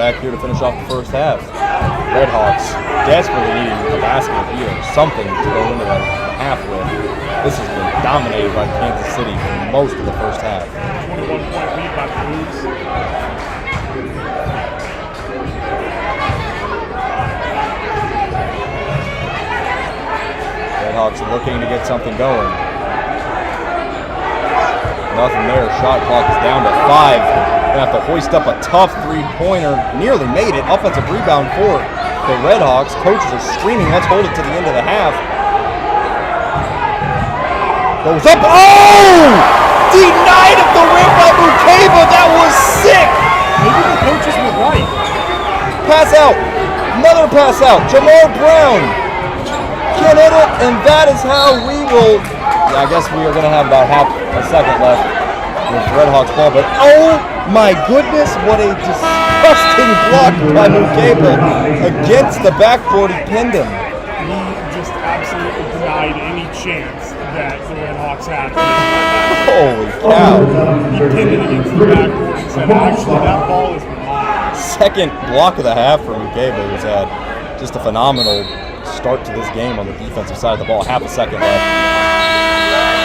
back here to finish off the first half. Redhawks desperately needing a basket here, something to go into the half with. This has been dominated by Kansas City for most of the first half. 21-point lead by the Blues. Redhawks are looking to get something going. Nothing there. Shot clock is down to 5. Gonna have to hoist up a tough three-pointer. Nearly made it. Offensive rebound for the Redhawks. Coaches are screaming, let's hold it to the end of the half. Goes up. Oh! Denied at the rim by Mukeba. That was sick. Maybe the coaches were right. Pass out. Another pass out. Jamal Brown can't hit it, and that is how we will. I guess we are going to have about half a second left with Redhawks ball, but oh my goodness, what a disgusting block by Mukeba against the backboard. He pinned him. He just absolutely denied any chance that the Redhawks had. Holy cow. He pinned it against the backboard and said, actually, that ball is mine. Second block of the half for Mukeba, who's had just a phenomenal start to this game on the defensive side of the ball. Half a second left.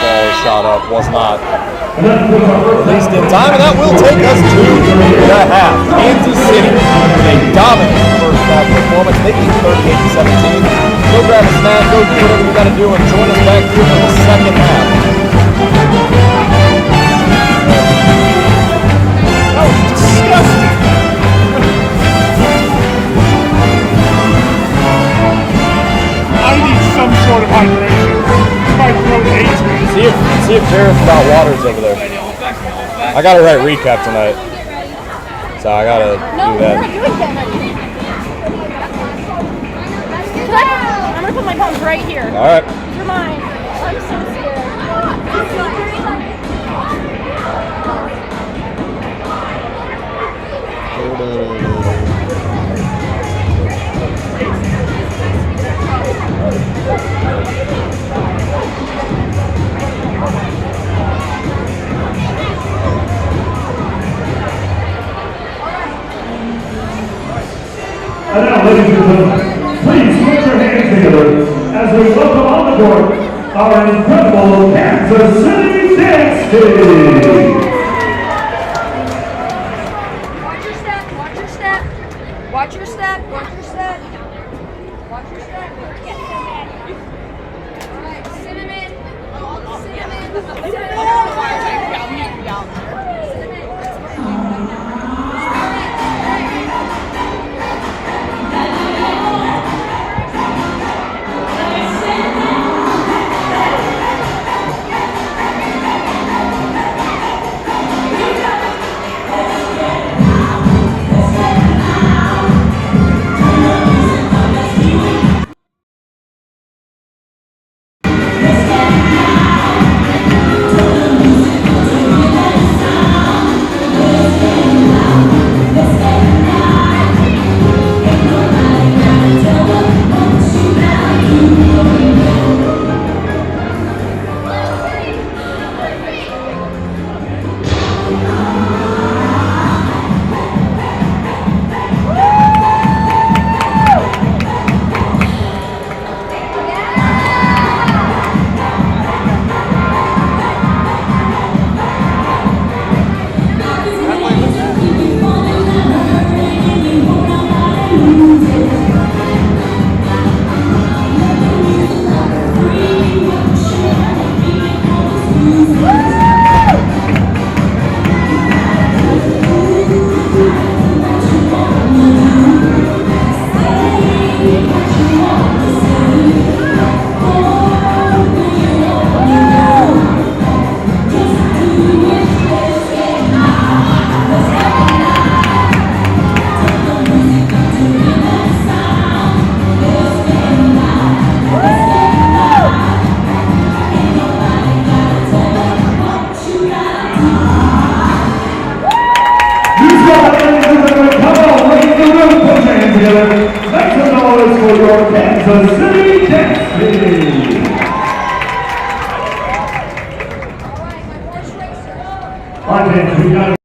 ball shot up was not And that puts our first released in time, and that will take us to the half. Kansas City with a dominant first half performance. They lead 38-17. Go grab a snack, go do whatever you got to do, and join us back here for the second half. That was disgusting. I need some sort of hydration. My throat hates me. See if Jarrett's about Waters over there. I gotta write recap tonight, so I gotta do No, we're that. not doing that. I'm gonna put my palms right here. All right. These are mine. I'm so And now, ladies and gentlemen, please put your hands together as we welcome on the court our incredible Kansas City Dance Team. Watch your step, watch your step. Watch your step, watch your step. Watch your step. Alright, cinnamon. Make some noise for your Kansas City Dance Team. All right, fans, we got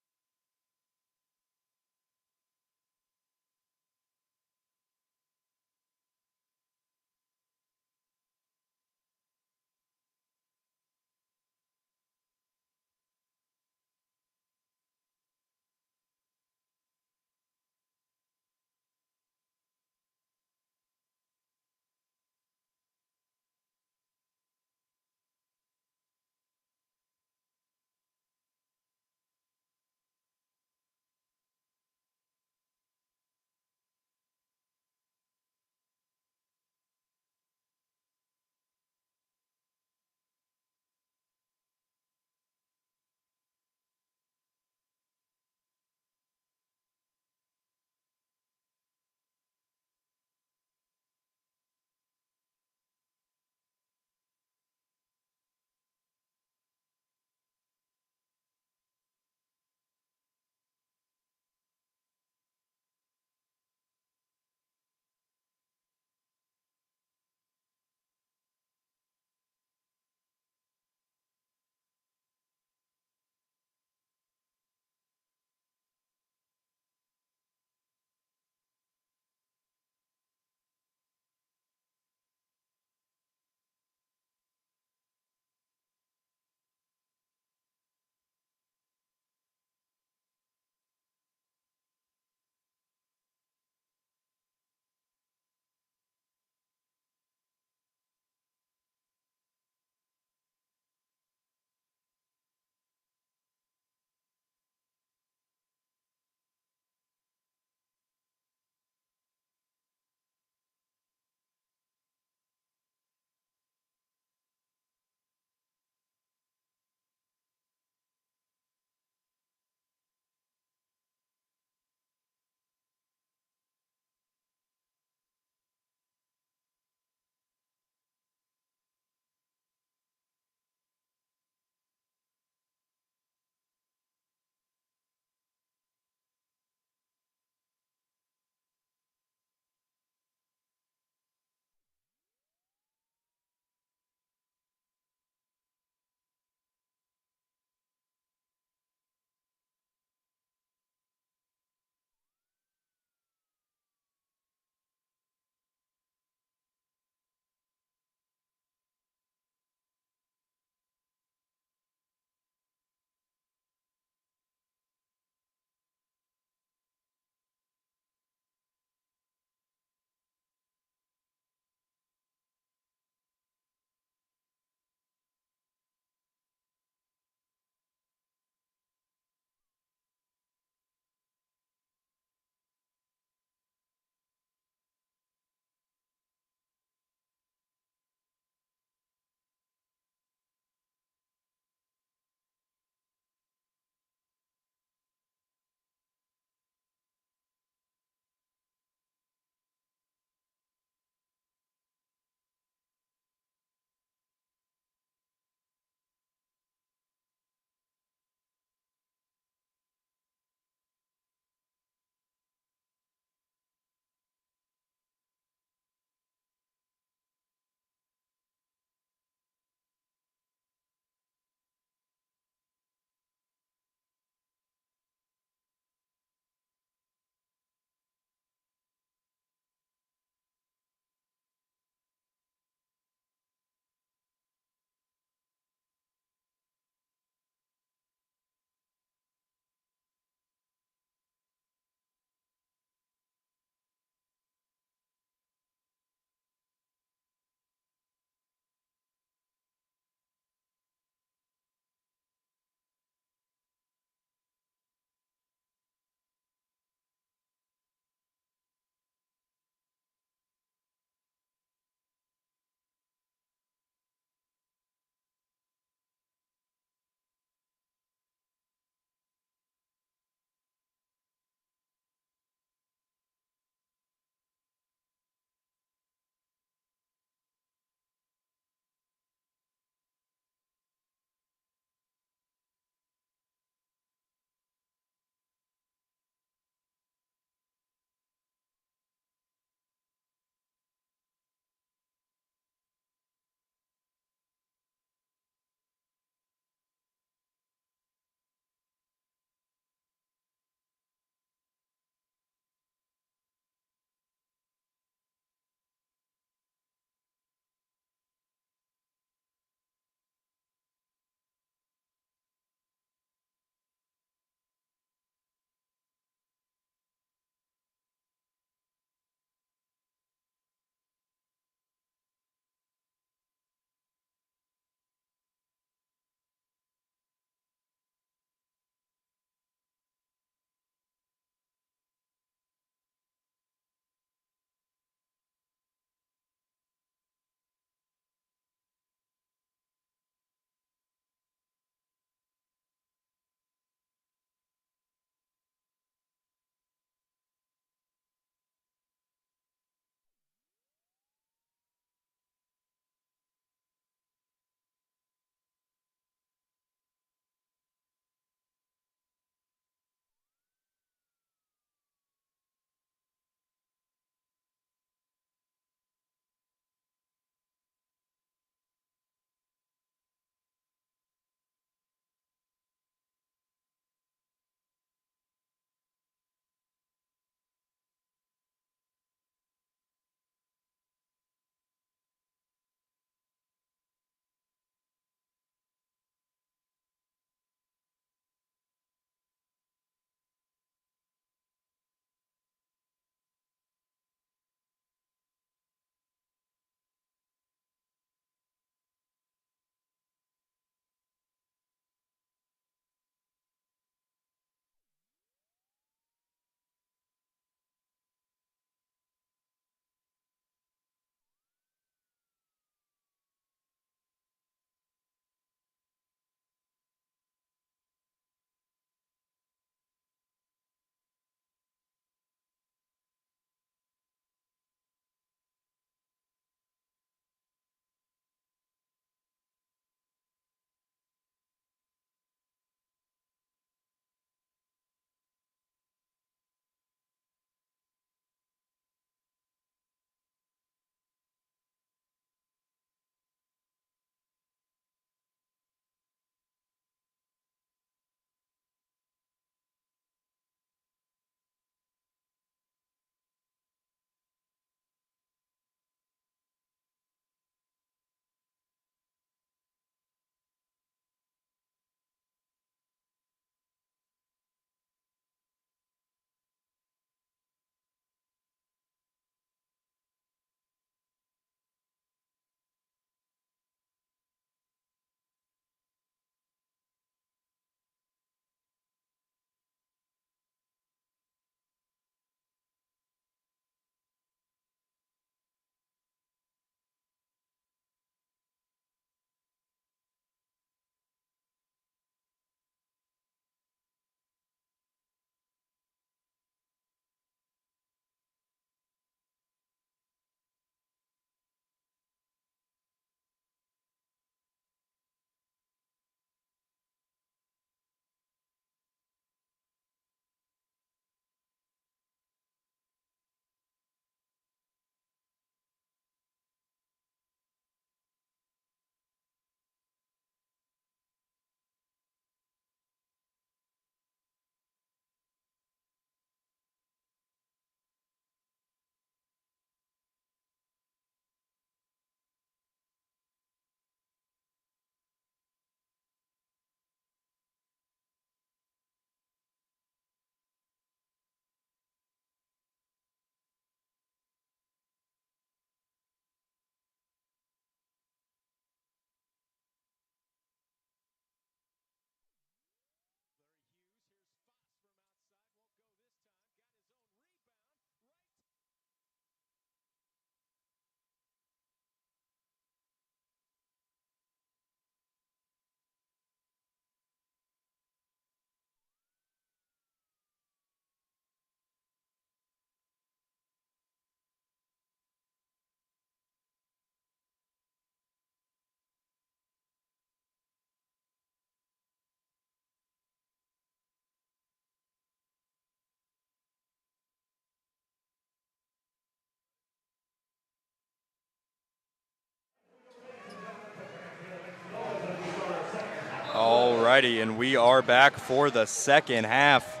righty, and we are back for the second half.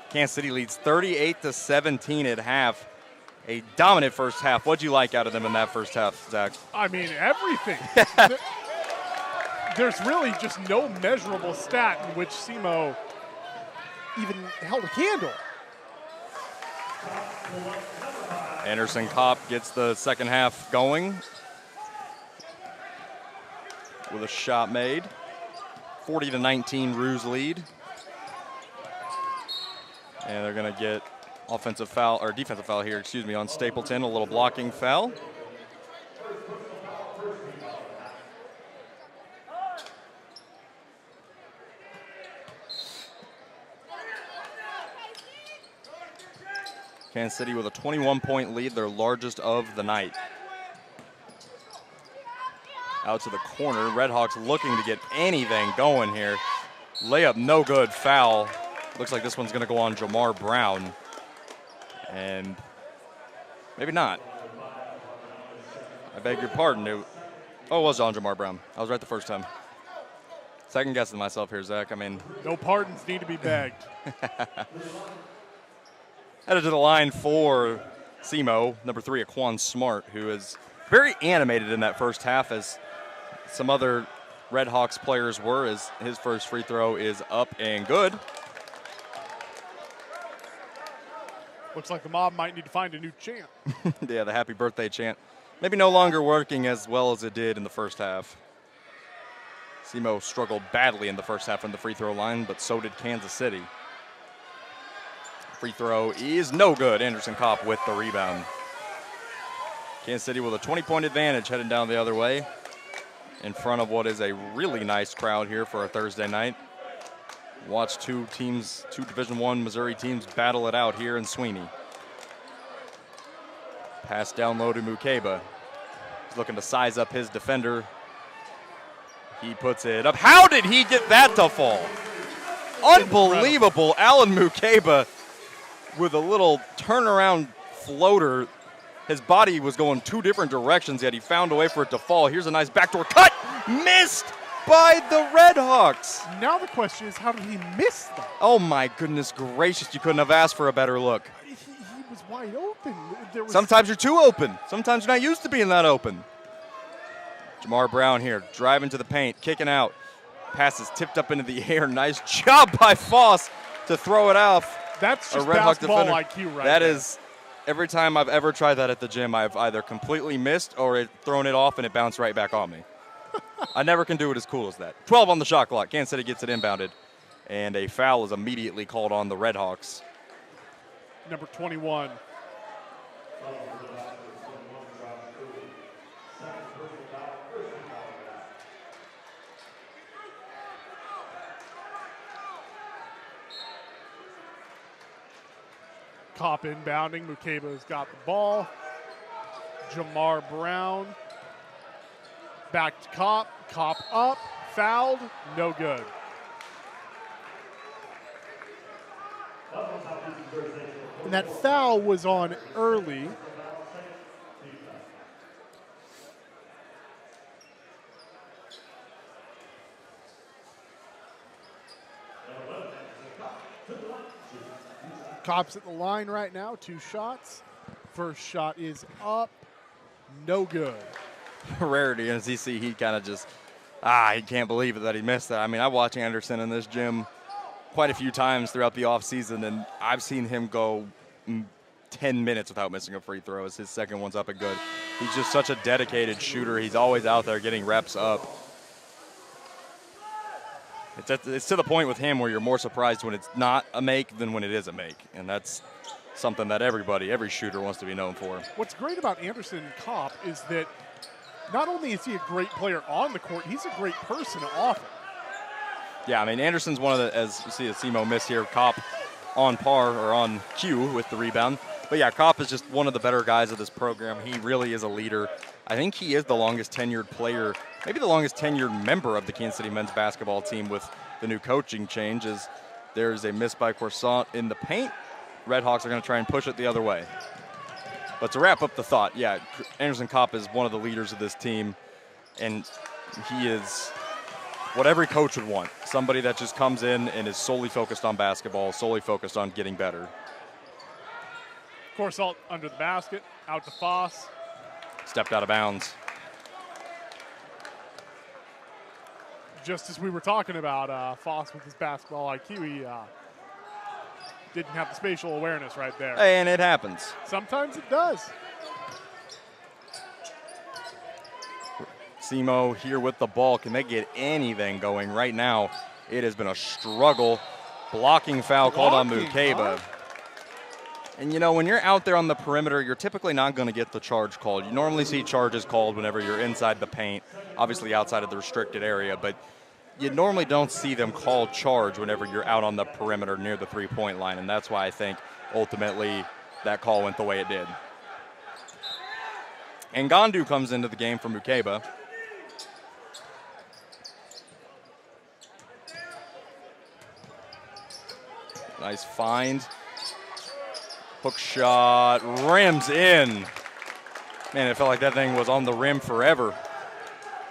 Kansas City leads 38-17 at half. A dominant first half. What'd you like out of them in that first half, Zach? I mean, everything. There's really just no measurable stat in which SEMO even held a candle. Anderson Kopp gets the second half going with a shot made. 40-19 Roos lead. And they're going to get defensive foul here, on Stapleton, a little blocking foul. Kansas City with a 21-point lead, their largest of the night. Out to the corner, Redhawks looking to get anything going here. Layup no good, foul. Looks like this one's gonna go on Jamar Brown. And maybe not. I beg your pardon. It was on Jamar Brown. I was right the first time. Second guessing myself here, Zach. I mean, no pardons need to be begged. Headed to the line for SEMO, number 3, Aquan Smart, who is very animated in that first half, as some other Redhawks players were, as his first free throw is up and good. Looks like the mob might need to find a new chant. Yeah, the happy birthday chant. Maybe no longer working as well as it did in the first half. SEMO struggled badly in the first half from the free throw line, but so did Kansas City. Free throw is no good. Anderson Kopp with the rebound. Kansas City with a 20-point advantage heading down the other way in front of what is a really nice crowd here for a Thursday night. Watch two Division I Missouri teams battle it out here in Sweeney. Pass down low to Mukeba. He's looking to size up his defender. He puts it up. How did he get that to fall? Unbelievable. Alan Mukeba with a little turnaround floater. His body was going 2 different directions, yet he found a way for it to fall. Here's a nice backdoor cut. Missed by the Redhawks. Now the question is, how did he miss that? Oh my goodness gracious, you couldn't have asked for a better look. He was wide open. Sometimes you're too open. Sometimes you're not used to being that open. Jamar Brown here, driving to the paint, kicking out. Pass is tipped up into the air. Nice job by Foss to throw it off. That's just Red Hawk basketball defender. IQ right That there. is, every time I've ever tried that at the gym, I've either completely missed or thrown it off and it bounced right back on me. I never can do it as cool as that. 12 on the shot clock. Kansas City gets it inbounded. And a foul is immediately called on the Redhawks. Number 21. Kopp inbounding. Mukeba's got the ball. Jamar Brown. Back to Kopp. Kopp up. Fouled. No good. And that foul was on early. Kopp's at the line right now, 2 shots. First shot is up, no good. Rarity, and as you see, he kind of just, he can't believe it that he missed that. I mean, I've watched Anderson in this gym quite a few times throughout the offseason, and I've seen him go 10 minutes without missing a free throw. His second one's up and good. He's just such a dedicated shooter. He's always out there getting reps up. It's to the point with him where you're more surprised when it's not a make than when it is a make. And that's something that every shooter wants to be known for. What's great about Anderson Kopp is that not only is he a great player on the court, he's a great person off it. Yeah, I mean, Anderson's one of the, as you see a SEMO miss here, Kopp on par or on cue with the rebound. But yeah, Kopp is just one of the better guys of this program. He really is a leader. I think he is the longest tenured player, maybe the longest tenured member of the Kansas City men's basketball team with the new coaching change. As there's a miss by Croissant in the paint. Redhawks are going to try and push it the other way. But to wrap up the thought, yeah, Anderson Kopp is one of the leaders of this team, and he is what every coach would want. Somebody that just comes in and is solely focused on basketball, solely focused on getting better. Of course, all under the basket, out to Foss. Stepped out of bounds. Just as we were talking about Foss with his basketball IQ, he didn't have the spatial awareness right there. And it happens. Sometimes it does. SEMO here with the ball. Can they get anything going right now? It has been a struggle. Blocking foul called on Mukeba. Huh? And, you know, when you're out there on the perimeter, you're typically not going to get the charge called. You normally see charges called whenever you're inside the paint, obviously outside of the restricted area, but you normally don't see them call charge whenever you're out on the perimeter near the three-point line, and that's why I think ultimately that call went the way it did. And Gandu comes into the game for Mukeba. Nice find. Hook shot, rims in. Man, it felt like that thing was on the rim forever.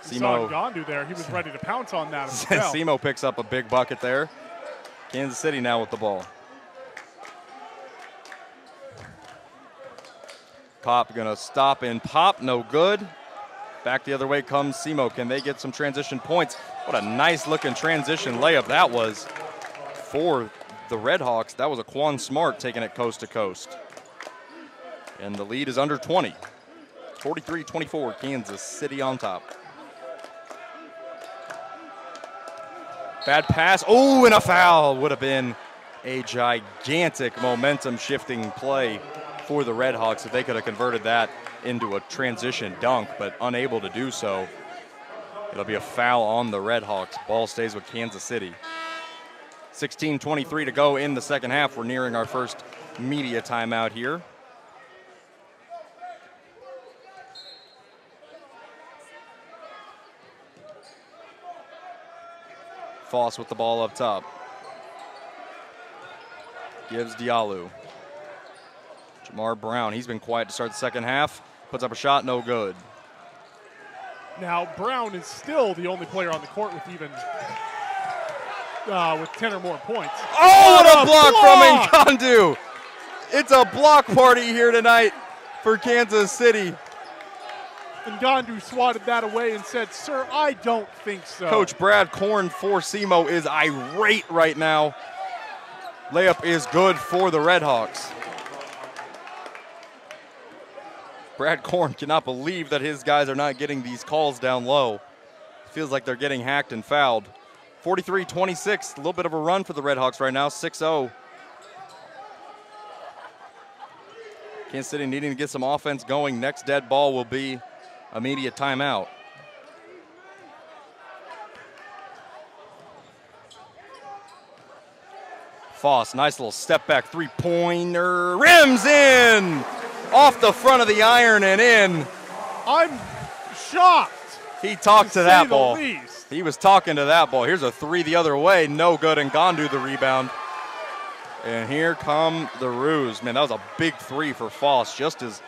Saw Gandu there. He was ready to pounce on that as well. SEMO picks up a big bucket there. Kansas City now with the ball. Kopp gonna stop and pop, no good. Back the other way comes SEMO. Can they get some transition points? What a nice looking transition layup that was for the Redhawks. That was a Quan Smart taking it coast to coast. And the lead is under 20. 43-24, Kansas City on top. Bad pass, oh, and a foul. Would have been a gigantic momentum shifting play for the Redhawks if they could have converted that into a transition dunk, but unable to do so. It'll be a foul on the Redhawks. Ball stays with Kansas City. 16:23 to go in the second half. We're nearing our first media timeout here. Foss with the ball up top. Gives Diallo. Jamar Brown, he's been quiet to start the second half. Puts up a shot, no good. Now, Brown is still the only player on the court with even with 10 or more points. Oh, what a block from Ngandu. It's a block party here tonight for Kansas City. Ngandu swatted that away and said, "Sir, I don't think so." Coach Brad Korn for SEMO is irate right now. Layup is good for the Redhawks. Brad Korn cannot believe that his guys are not getting these calls down low. Feels like they're getting hacked and fouled. 43-26, a little bit of a run for the Redhawks right now, 6-0. Kansas City needing to get some offense going. Next dead ball will be immediate timeout. Foss, nice little step back three-pointer, rims in! Off the front of the iron and in. I'm shocked. He talked to that ball. Least. He was talking to that ball. Here's a three the other way, no good, and Ngandu the rebound. And here come the Roos. Man, that was a big three for Foss, just as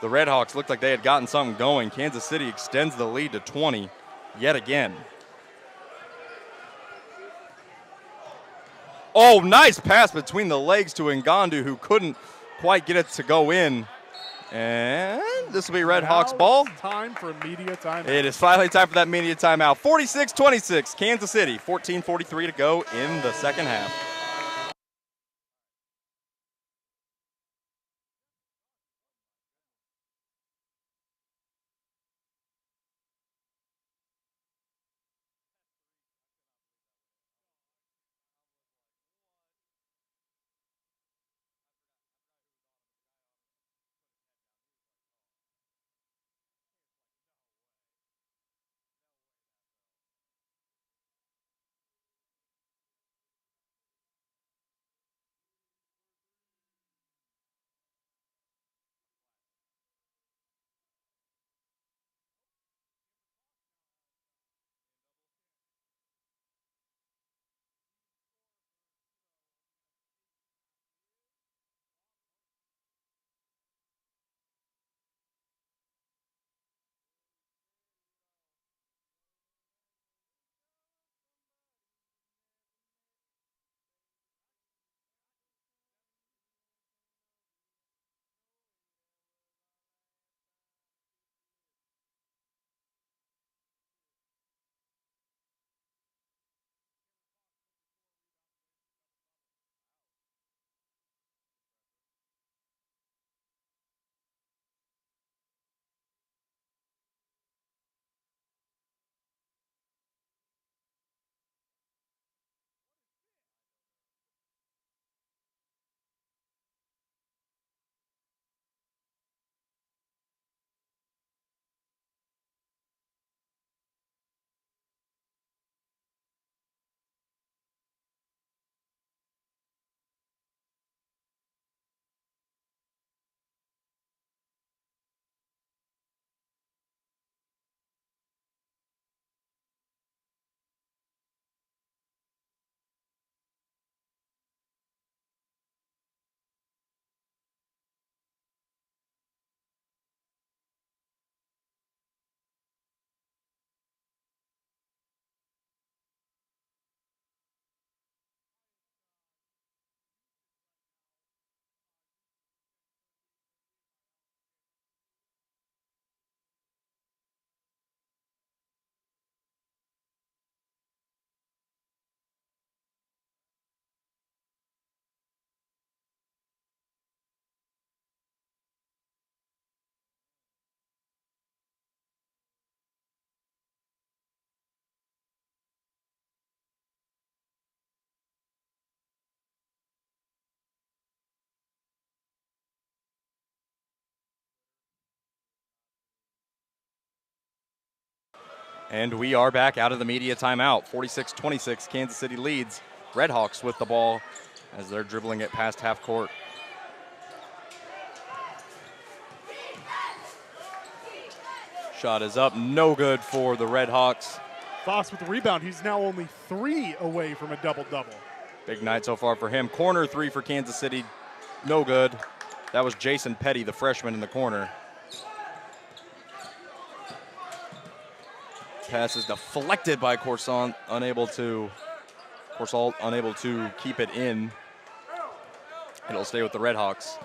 the Redhawks looked like they had gotten something going. Kansas City extends the lead to 20 yet again. Oh, nice pass between the legs to Ngandu, who couldn't quite get it to go in. And this will be Redhawks ball. Time for a media timeout. It is finally time for that media timeout. 46-26, Kansas City. 14:43 to go in the second half. And we are back out of the media timeout. 46-26, Kansas City leads. Redhawks with the ball as they're dribbling it past half court. Shot is up, no good for the Redhawks. Voss with the rebound. He's now only 3 away from a double-double. Big night so far for him. Corner 3 for Kansas City, no good. That was Jason Petty, the freshman in the corner. Pass is deflected by Coursant, unable to keep it in. It'll stay with the Redhawks.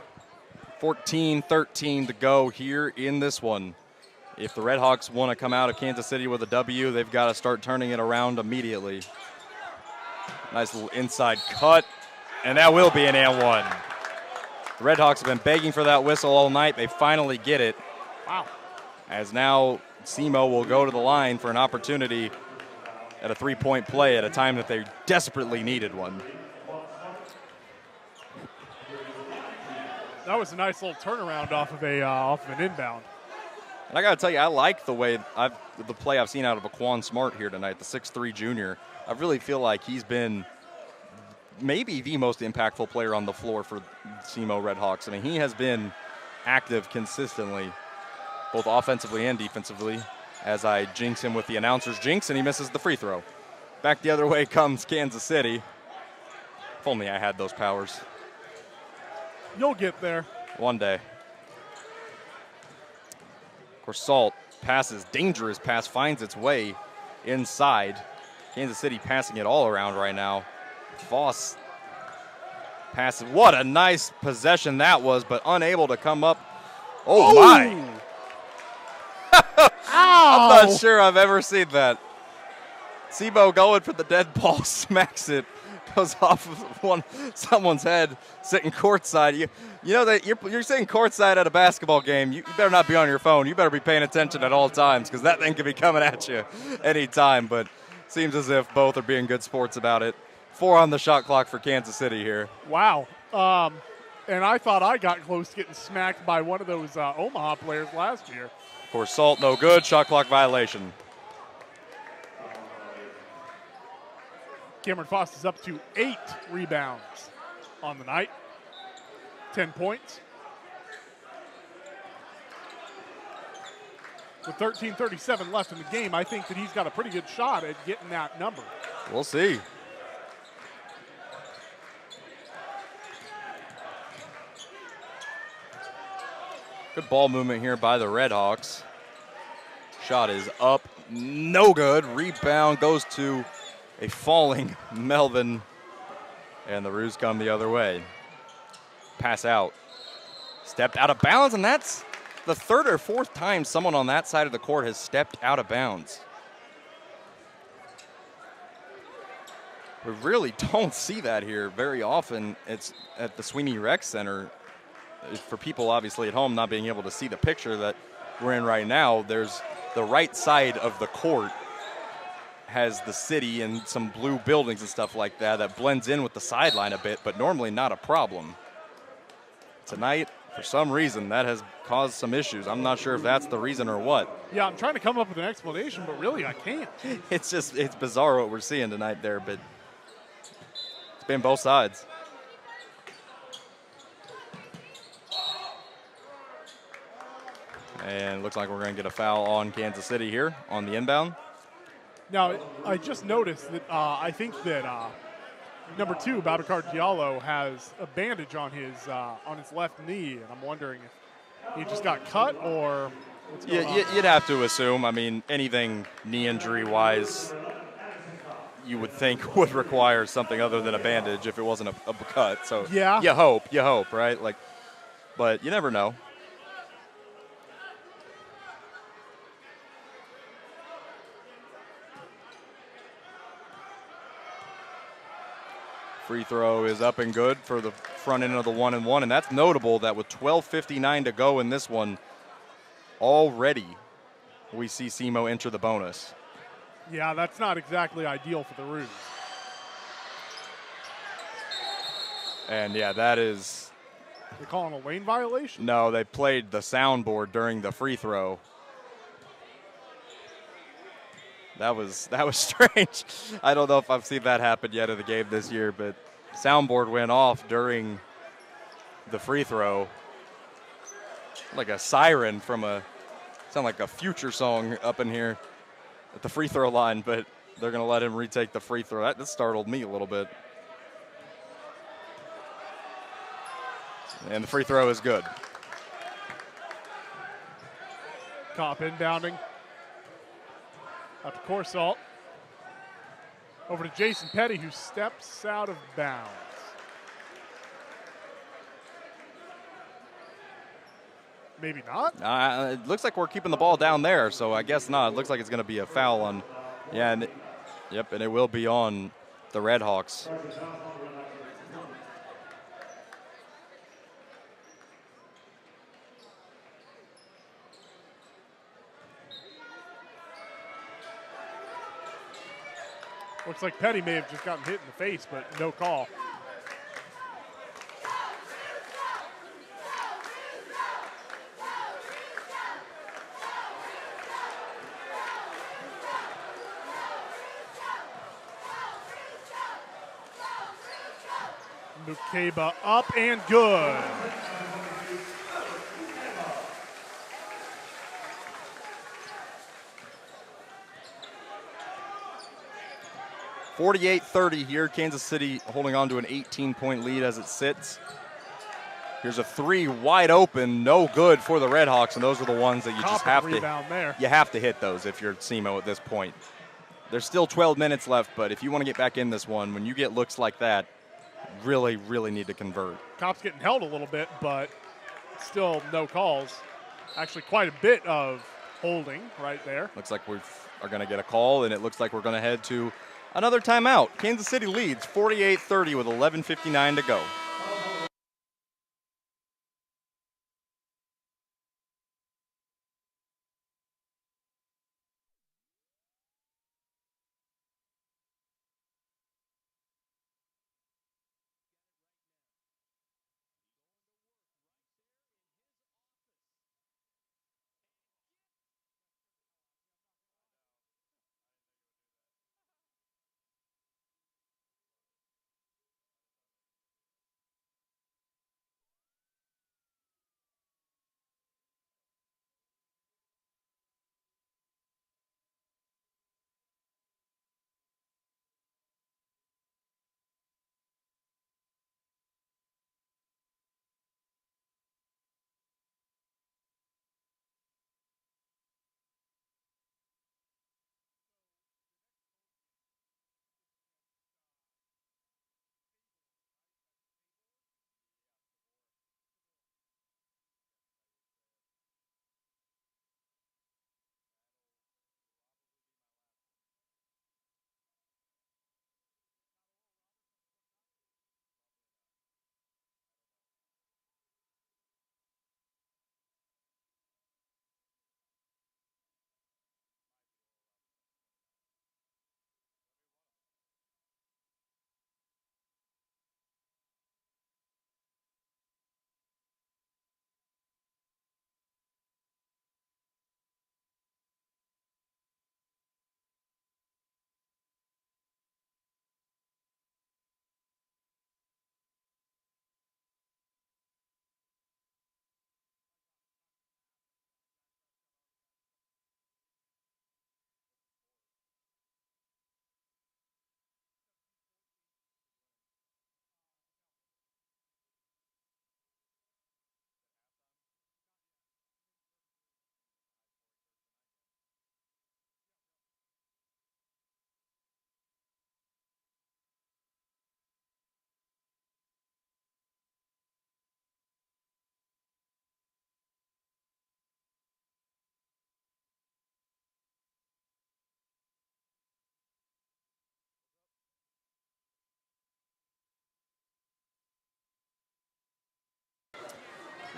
14-13 to go here in this one. If the Redhawks want to come out of Kansas City with a W, they've got to start turning it around immediately. Nice little inside cut, and that will be an and one. The Redhawks have been begging for that whistle all night. They finally get it. Wow. As now SEMO will go to the line for an opportunity at a three-point play at a time that they desperately needed one. That was a nice little turnaround off of an inbound. And I got to tell you, I like the way the play I've seen out of Aquan Smart here tonight, the 6'3 junior. I really feel like he's been maybe the most impactful player on the floor for SEMO Redhawks. I mean, he has been active consistently, both offensively and defensively, as I jinx him with the announcer's jinx, and he misses the free throw. Back the other way comes Kansas City. If only I had those powers. You'll get there. One day. Of course, Salt passes, dangerous pass, finds its way inside. Kansas City passing it all around right now. Voss passes. What a nice possession that was, but unable to come up. Oh, my. I'm not sure I've ever seen that. SEMO going for the dead ball, smacks it, goes off of someone's head, sitting courtside. You know that you're sitting courtside at a basketball game. You better not be on your phone. You better be paying attention at all times because that thing could be coming at you anytime. But seems as if both are being good sports about it. 4 on the shot clock for Kansas City here. Wow. And I thought I got close to getting smacked by one of those Omaha players last year. Of course, Salt no good. Shot clock violation. Cameron Voss is up to 8 rebounds on the night. 10 points. With 13:37 left in the game, I think that he's got a pretty good shot at getting that number. We'll see. Good ball movement here by the Redhawks. Shot is up, no good. Rebound goes to a falling Melvin, and the Roos come the other way. Pass out. Stepped out of bounds, and that's the 3rd or 4th time someone on that side of the court has stepped out of bounds. We really don't see that here very often. It's at the Sweeney Rec Center. For people obviously at home not being able to see the picture that we're in right now, there's the right side of the court has the city and some blue buildings and stuff like that that blends in with the sideline a bit, but normally not a problem. Tonight, for some reason, that has caused some issues. I'm not sure if that's the reason or what. Yeah, I'm trying to come up with an explanation, but really I can't. It's bizarre what we're seeing tonight there, but it's been both sides. And it looks like we're going to get a foul on Kansas City here on the inbound. Now, I just noticed that I think that number 2, Babacar Diallo, has a bandage on his left knee, and I'm wondering if he just got cut or what's going on. You'd have to assume. I mean, anything knee injury-wise, you would think would require something other than a bandage if it wasn't a cut. So yeah, you hope, right? But you never know. Free throw is up and good for the front end of the 1-and-1, and that's notable that with 12:59 to go in this one, already we see SEMO enter the bonus. Yeah, that's not exactly ideal for the Roos. And yeah, that is. They're calling a lane violation? No, they played the soundboard during the free throw. That was strange. I don't know if I've seen that happen yet in the game this year, but soundboard went off during the free throw. Like a siren from sound like a Future song up in here at the free throw line, but they're going to let him retake the free throw. That startled me a little bit. And the free throw is good. Cop inbounding. Up to Corsalt. Over to Jason Petty, who steps out of bounds. Maybe not. It looks like we're keeping the ball down there, so I guess not. It looks like it's going to be a foul on, and it will be on the Red Hawks. Looks like Petty may have just gotten hit in the face, but no call. Mukeba up and good. .48-30 here. Kansas City holding on to an 18-point lead as it sits. Here's a three wide open, no good for the Red Hawks, and those are the ones that you just have to. You have to hit those if you're SEMO at this point. There's still 12 minutes left, but if you want to get back in this one, when you get looks like that, really, really need to convert. Cops getting held a little bit, but still no calls. Actually, quite a bit of holding right there. Looks like we are going to get a call, and it looks like we're going to head to another timeout. Kansas City leads 48-30 with 11:59 to go.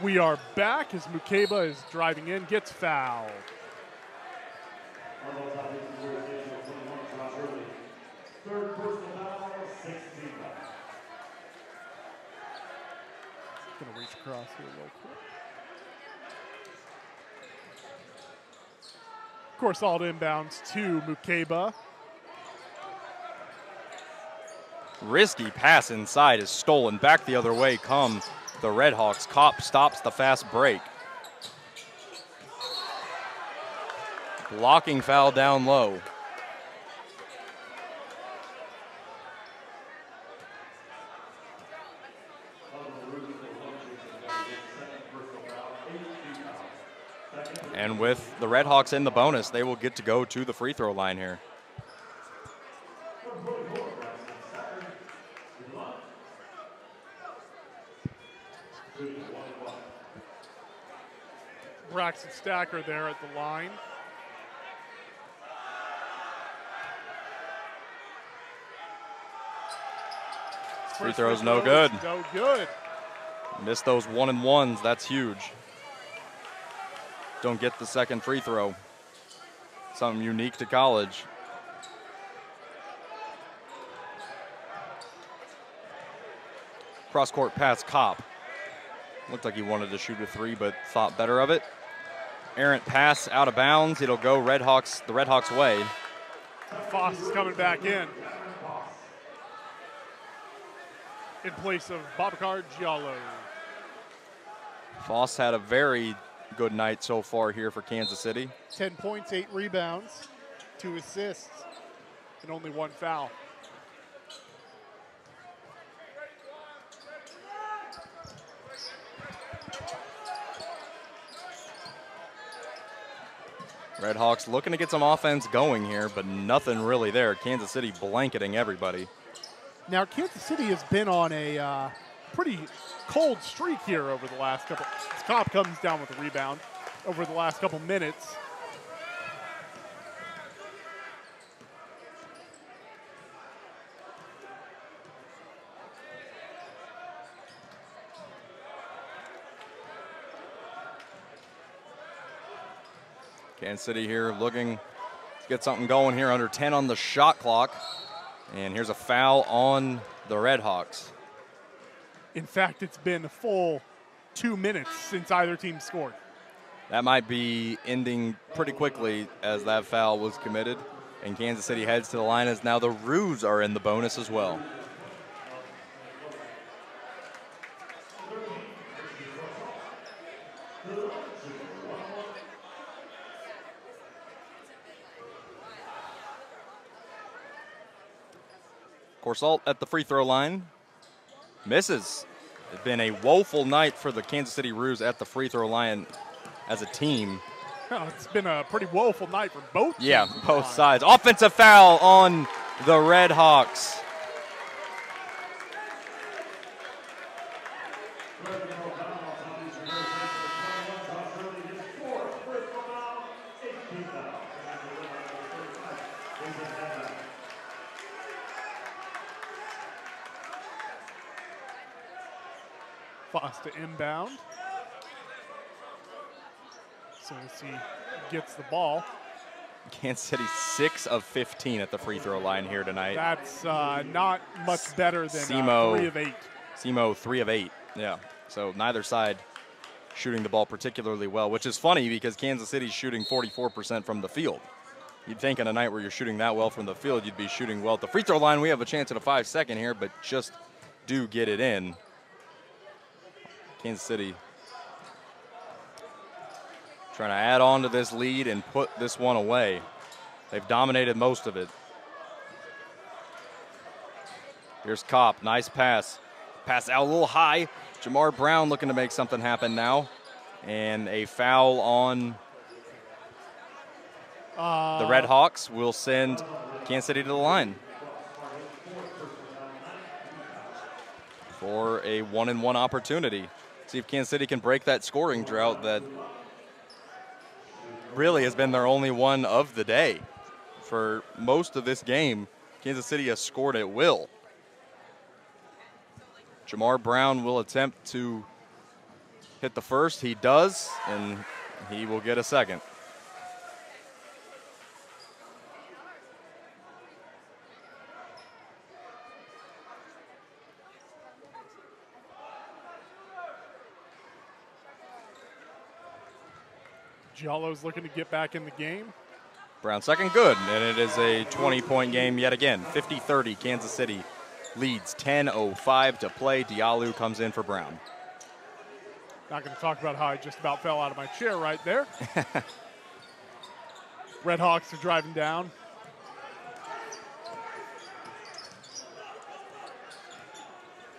We are back as Mukeba is driving in, gets fouled. Third personal foul, 16. Gonna reach across here real quick. course, all inbounds to Mukeba. Risky pass inside is stolen. Back the other way come the Redhawks. Kopp stops the fast break. Blocking foul down low. And with the Redhawks in the bonus, they will get to go to the free throw line here. Braxton Stacker there at the line. Free throw's no good. No good. Missed those 1-and-1s. That's huge. Don't get the second free throw. Something unique to college. Cross-court pass, Kopp. Looked like he wanted to shoot a three, but thought better of it. Errant pass out of bounds. It'll go the Redhawks' way. Foss is coming back in place of Babacar Diallo. Foss had a very good night so far here for Kansas City. 10 points, 8 rebounds, 2 assists, and only 1 foul. Redhawks looking to get some offense going here, but nothing really there. Kansas City blanketing everybody. Now, Kansas City has been on a pretty cold streak here over the last couple. Kopp comes down with a rebound over the last couple minutes. Kansas City here looking to get something going here, under 10 on the shot clock. And here's a foul on the Redhawks. In fact, it's been a full 2 minutes since either team scored. That might be ending pretty quickly as that foul was committed. And Kansas City heads to the line as now the Roos are in the bonus as well. Corsalt at the free throw line. Misses. It's been a woeful night for the Kansas City Roos at the free throw line as a team. Oh, it's been a pretty woeful night for both teams. Yeah, both sides. Offensive foul on the Redhawks. Foss to inbound. So as he gets the ball. Kansas City 6 of 15 at the free throw line here tonight. That's not much better than SEMO, 3 of 8. SEMO 3 of 8, yeah. So neither side shooting the ball particularly well, which is funny because Kansas City's shooting 44% from the field. You'd think on a night where you're shooting that well from the field, you'd be shooting well at the free throw line. We have a chance at a 5-second here, but just do get it in. Kansas City trying to add on to this lead and put this one away. They've dominated most of it. Here's Kopp, nice pass. Pass out a little high. Jamar Brown looking to make something happen now. And a foul on the Redhawks will send Kansas City to the line for a 1-and-1 opportunity. See if Kansas City can break that scoring drought that really has been their only one of the day. For most of this game, Kansas City has scored at will. Jamar Brown will attempt to hit the first. He does, and he will get a second. Giallo's looking to get back in the game. Brown second, good, and it is a 20-point game yet again. 50-30, Kansas City leads, 10:05 to play. Diallo comes in for Brown. Not going to talk about how I just about fell out of my chair right there. Red Hawks are driving down.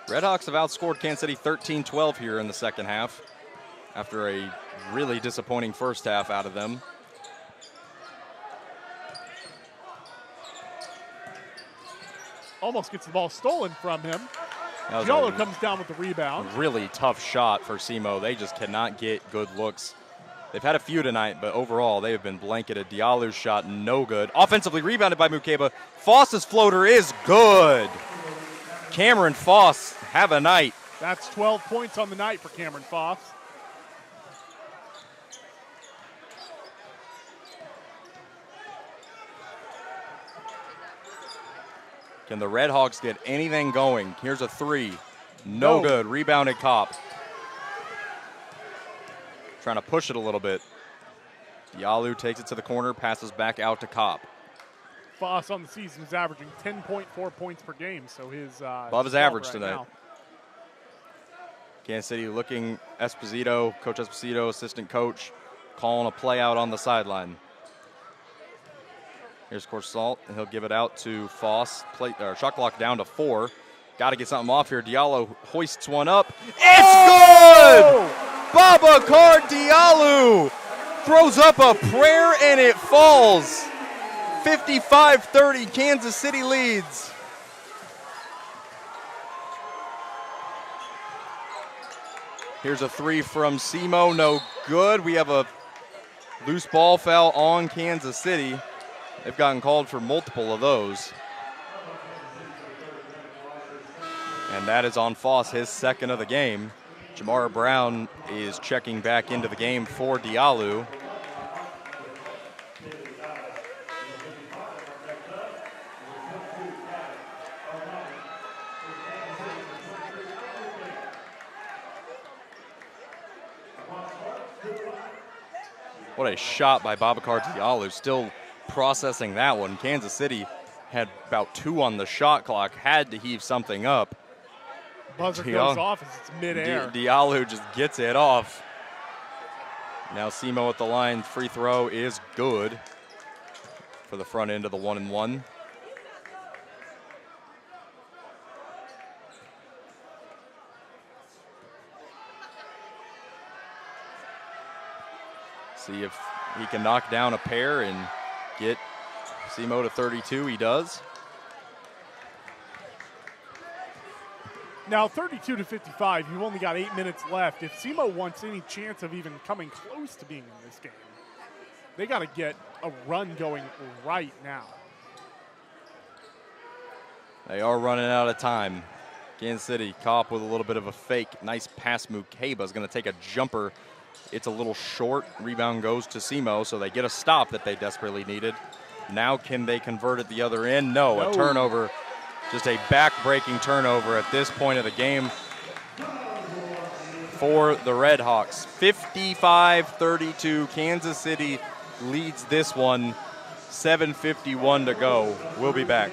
Red Hawks have outscored Kansas City 13-12 here in the second half after a really disappointing first half out of them. Almost gets the ball stolen from him. That was Diallo comes down with the rebound. really tough shot for SEMO. They just cannot get good looks. They've had a few tonight, but overall they have been blanketed. Diallo's shot, no good. Offensively rebounded by Mukeba. Foss's floater is good. Cameron Foss, have a night. That's 12 points on the night for Cameron Foss. Can the Red Hawks get anything going? Here's a three. No good. Rebounded Kopp. Trying to push it a little bit. Diallo takes it to the corner, passes back out to Kopp. Foss on the season is averaging 10.4 points per game, so his above his average tonight. now. Kansas City looking Esposito, Coach Esposito, assistant coach, calling a play out on the sideline. Here's Corsalt, and he'll give it out to Foss. Shot clock down to 4. Got to get something off here. Diallo hoists one up. It's good! Babacar Diallo throws up a prayer and it falls. 55-30, Kansas City leads. Here's a three from SEMO, no good. We have a loose ball foul on Kansas City. They've gotten called for multiple of those. And that is on Foss, his second of the game. Jamar Brown is checking back into the game for Diallo. What a shot by Babacar Diallo, still processing that one. Kansas City had about 2 on the shot clock, had to heave something up. Buzzer goes off as it's midair. Diallo just gets it off. Now SEMO at the line, free throw is good for the front end of the 1-and-1. See if he can knock down a pair and get SEMO to 32. He does. Now 32-55, you've only got 8 minutes left. If SEMO wants any chance of even coming close to being in this game, they got to get a run going right now. They are running out of time. Kansas City, Kopp with a little bit of a fake. Nice pass. Mukeba is going to take a jumper. It's a little short. Rebound goes to SEMO, so they get a stop that they desperately needed. Now can they convert at the other end? No, a turnover. Just a back-breaking turnover at this point of the game for the Red Hawks. 55-32, Kansas City leads this one. 7:51 to go. We'll be back.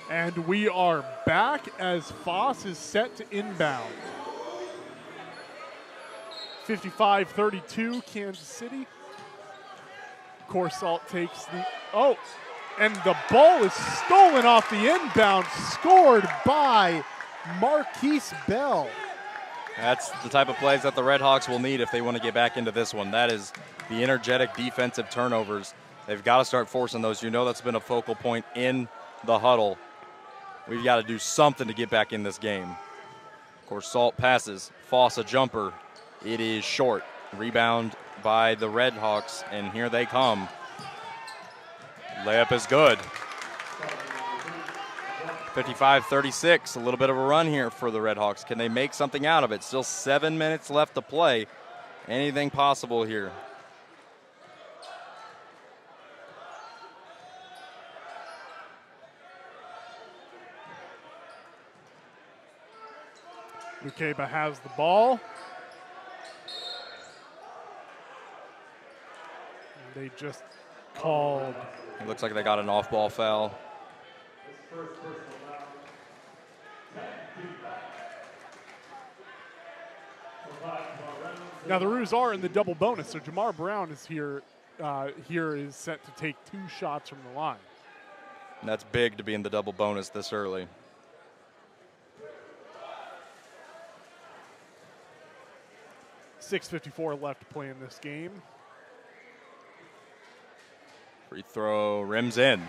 And we are back as Foss is set to inbound. 55-32, Kansas City. Corsalt takes the, and the ball is stolen off the inbound, scored by Marquise Bell. That's the type of plays that the Redhawks will need if they want to get back into this one. That is the energetic defensive turnovers. They've got to start forcing those. You know that's been a focal point in the huddle. We've got to do something to get back in this game. Of course, Salt passes. Foss a jumper. It is short. Rebound by the Redhawks, and here they come. Layup is good. 55-36, a little bit of a run here for the Redhawks. Can they make something out of it? Still 7 minutes left to play. Anything possible here. Lukeba has the ball. They just called. It looks like they got an off-ball foul. Now the Roos are in the double bonus, so Jamar Brown is here. Here is set to take 2 shots from the line. And that's big to be in the double bonus this early. .6:54 left to play in this game. Free throw rims in.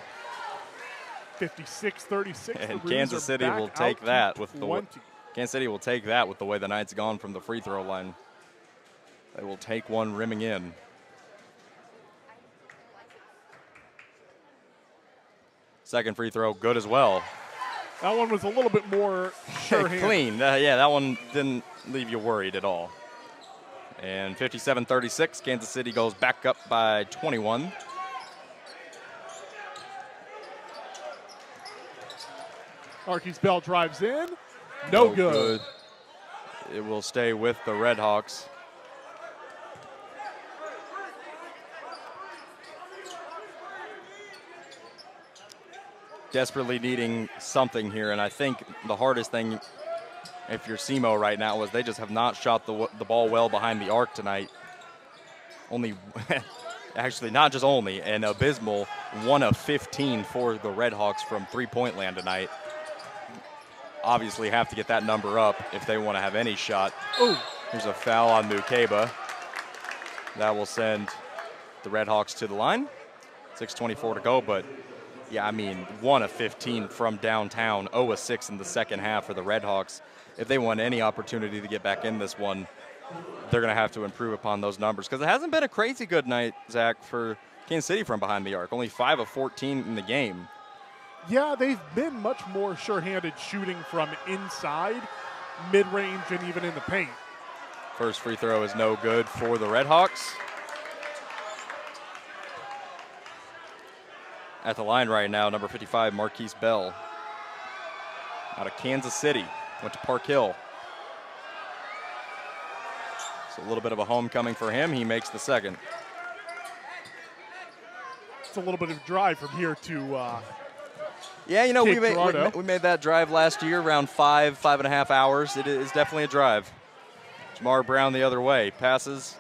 56-36. And Kansas City will take that with the Kansas City will take that with the way the night's gone from the free throw line. They will take one rimming in. Second free throw good as well. That one was a little bit more sure-handed. Clean. Yeah, that one didn't leave you worried at all. And 57-36, Kansas City goes back up by 21. Marquise Bell drives in. No good. It will stay with the Redhawks. Desperately needing something here, and I think the hardest thing, if you're SEMO right now, is they just have not shot the ball well behind the arc tonight. Only, actually not just only, an abysmal 1 of 15 for the Redhawks from three-point land tonight. Obviously have to get that number up if they want to have any shot. Ooh. Here's a foul on Mukeba. That will send the Redhawks to the line. 6:24 to go, but yeah, I mean, 1 of 15 from downtown, 0 of 6 in the second half for the Redhawks. If they want any opportunity to get back in this one, they're going to have to improve upon those numbers, because it hasn't been a crazy good night, Zach, for Kansas City from behind the arc. Only 5 of 14 in the game. Yeah, they've been much more sure-handed shooting from inside, mid-range, and even in the paint. First free throw is no good for the Redhawks. At the line right now, number 55, Marquise Bell. Out of Kansas City, went to Park Hill. So a little bit of a homecoming for him. He makes the second. It's a little bit of drive from here to yeah, you know, we Cape made that drive last year, around 5.5 hours. It is definitely a drive. Jamar Brown the other way. Passes.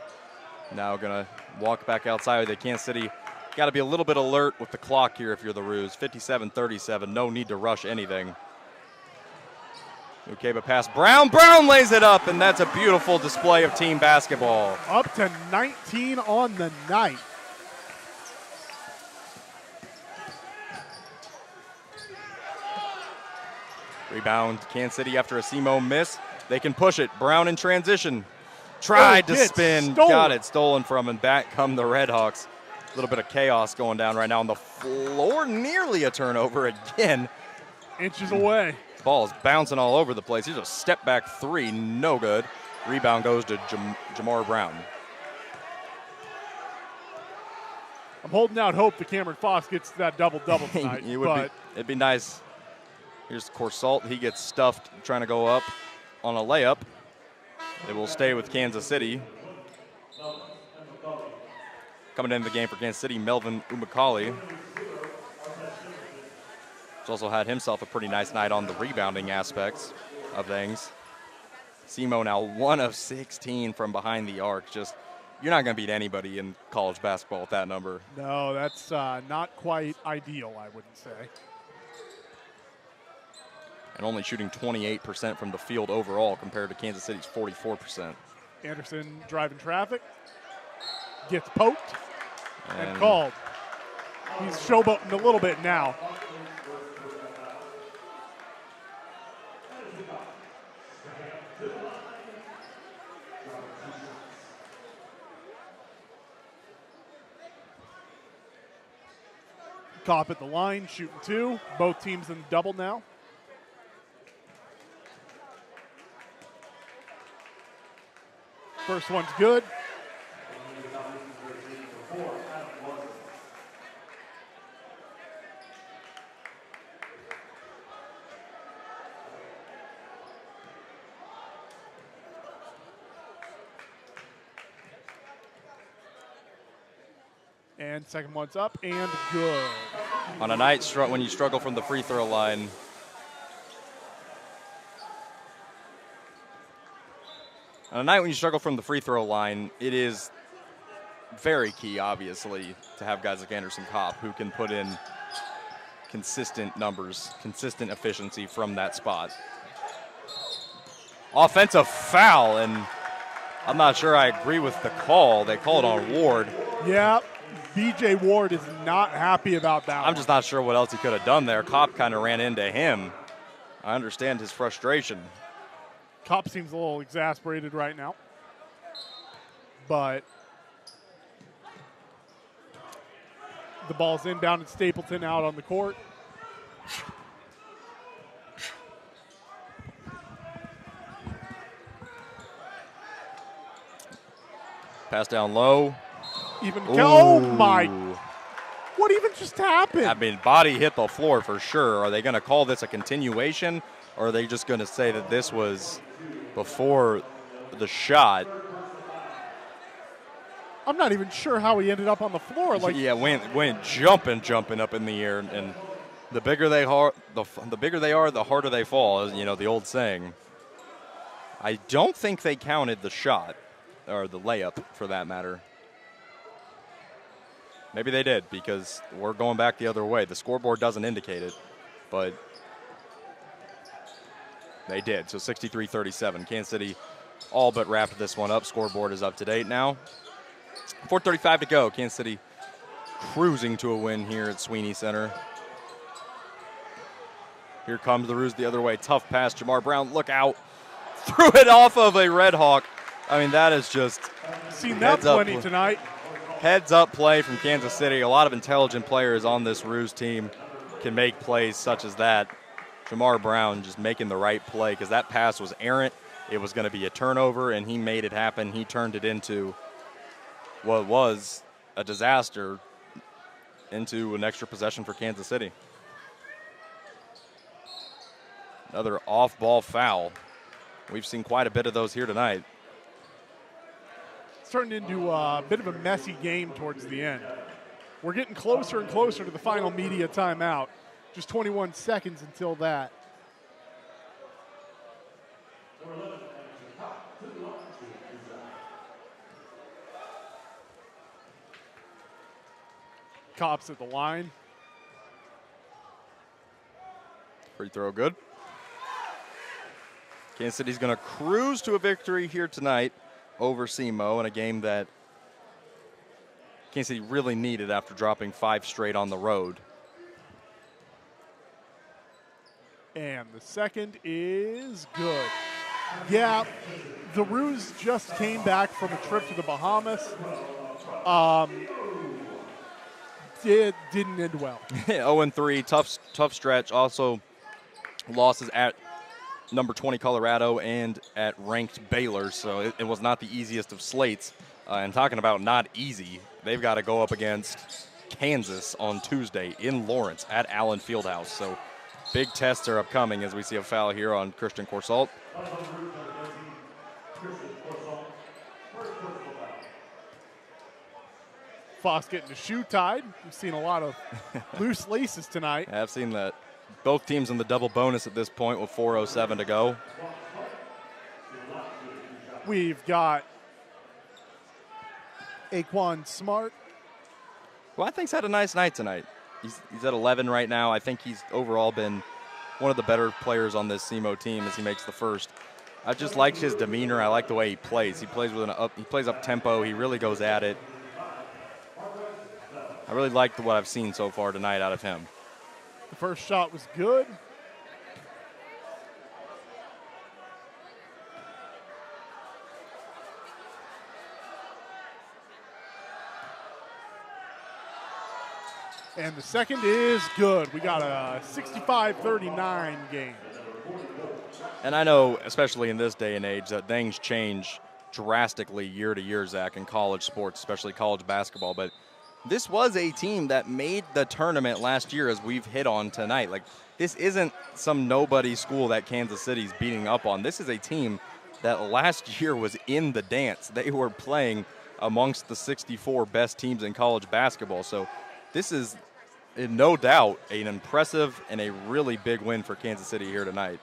Now going to walk back outside with the Kansas City. Got to be a little bit alert with the clock here if you're the Roos. 57-37. No need to rush anything. Mukeba pass. Brown. Brown lays it up, and that's a beautiful display of team basketball. up to 19 on the night. Rebound, Kansas City after a SEMO miss. They can push it. Brown in transition. Tried to spin. Stolen. Got it stolen from him. Back come the Redhawks. A little bit of chaos going down right now on the floor. Nearly a turnover again. Inches away. Ball's bouncing all over the place. Here's a step back three. No good. Rebound goes to Jamar Brown. I'm holding out hope that Cameron Foss gets that double-double tonight. It'd be nice. Here's Corsalt. He gets stuffed trying to go up on a layup. It will stay with Kansas City. Coming into the game for Kansas City, Melvin Umakali. He's also had himself a pretty nice night on the rebounding aspects of things. SEMO now 1 of 16 from behind the arc. Just, you're not going to beat anybody in college basketball with that number. No, that's not quite ideal, I wouldn't say. And only shooting 28% from the field overall compared to Kansas City's 44%. Anderson driving traffic, gets poked and called. He's showboating a little bit now. Cop at the line, shooting 2. Both teams in double now. First one's good. And second one's up and good. On a night when you struggle from the free throw line, it is very key, obviously, to have guys like Anderson Kopp who can put in consistent numbers, consistent efficiency from that spot. Offensive foul, and I'm not sure I agree with the call. They called on Ward. Yeah, B.J. Ward is not happy about that. I'm just not sure what else he could have done there. Kopp kind of ran into him. I understand his frustration. Kopp seems a little exasperated right now. But the ball's inbound at Stapleton out on the court. Pass down low. Oh my. What even just happened? I mean, body hit the floor for sure. Are they going to call this a continuation, or are they just going to say that this was before the shot? I'm not even sure how he ended up on the floor. Like, yeah, went jumping up in the air, and the bigger they are, the harder they fall. You know, the old saying. I don't think they counted the shot or the layup, for that matter. Maybe they did, because we're going back the other way. The scoreboard doesn't indicate it, but they did. So 63-37. Kansas City all but wrapped this one up. Scoreboard is up to date now. 4:35 to go. Kansas City cruising to a win here at Sweeney Center. Here comes the ruse the other way. Tough pass. Jamar Brown, look out. Threw it off of a Red Hawk. I mean, that is just seen that plenty tonight. Heads up play from Kansas City. A lot of intelligent players on this Ruse team can make plays such as that. Jamar Brown just making the right play, because that pass was errant. It was going to be a turnover, and he made it happen. He turned it into what was a disaster into an extra possession for Kansas City. Another off-ball foul. We've seen quite a bit of those here tonight. It's turned into a bit of a messy game towards the end. We're getting closer and closer to the final media timeout. Just 21 seconds until that. Cops at the line. Free throw good. Kansas City's going to cruise to a victory here tonight over SEMO in a game that Kansas City really needed after dropping 5 straight on the road. And the second is good. Yeah, the Ruse just came back from a trip to the Bahamas. It didn't end well. 0-3, tough stretch. Also losses at number 20 Colorado and at ranked Baylor, so it was not the easiest of slates. And talking about not easy, they've got to go up against Kansas on Tuesday in Lawrence at Allen Fieldhouse. So big tests are upcoming as we see a foul here on Christian Corsalt. Foss getting the shoe tied. We've seen a lot of loose laces tonight. I've seen that. Both teams in the double bonus at this point with 4:07 to go. We've got Aquan Smart. Who I think's had a nice night tonight. He's at 11 right now. I think he's overall been one of the better players on this SEMO team as he makes the first. I just like his demeanor. I like the way he plays. He plays with he plays up tempo. He really goes at it. I really like what I've seen so far tonight out of him. The first shot was good. And the second is good. We got a 65-39 game. And I know, especially in this day and age, that things change drastically year to year, Zach, in college sports, especially college basketball. But this was a team that made the tournament last year, as we've hit on tonight. Like, this isn't some nobody school that Kansas City's beating up on. This is a team that last year was in the dance. They were playing amongst the 64 best teams in college basketball. So this is, no doubt, an impressive and a really big win for Kansas City here tonight.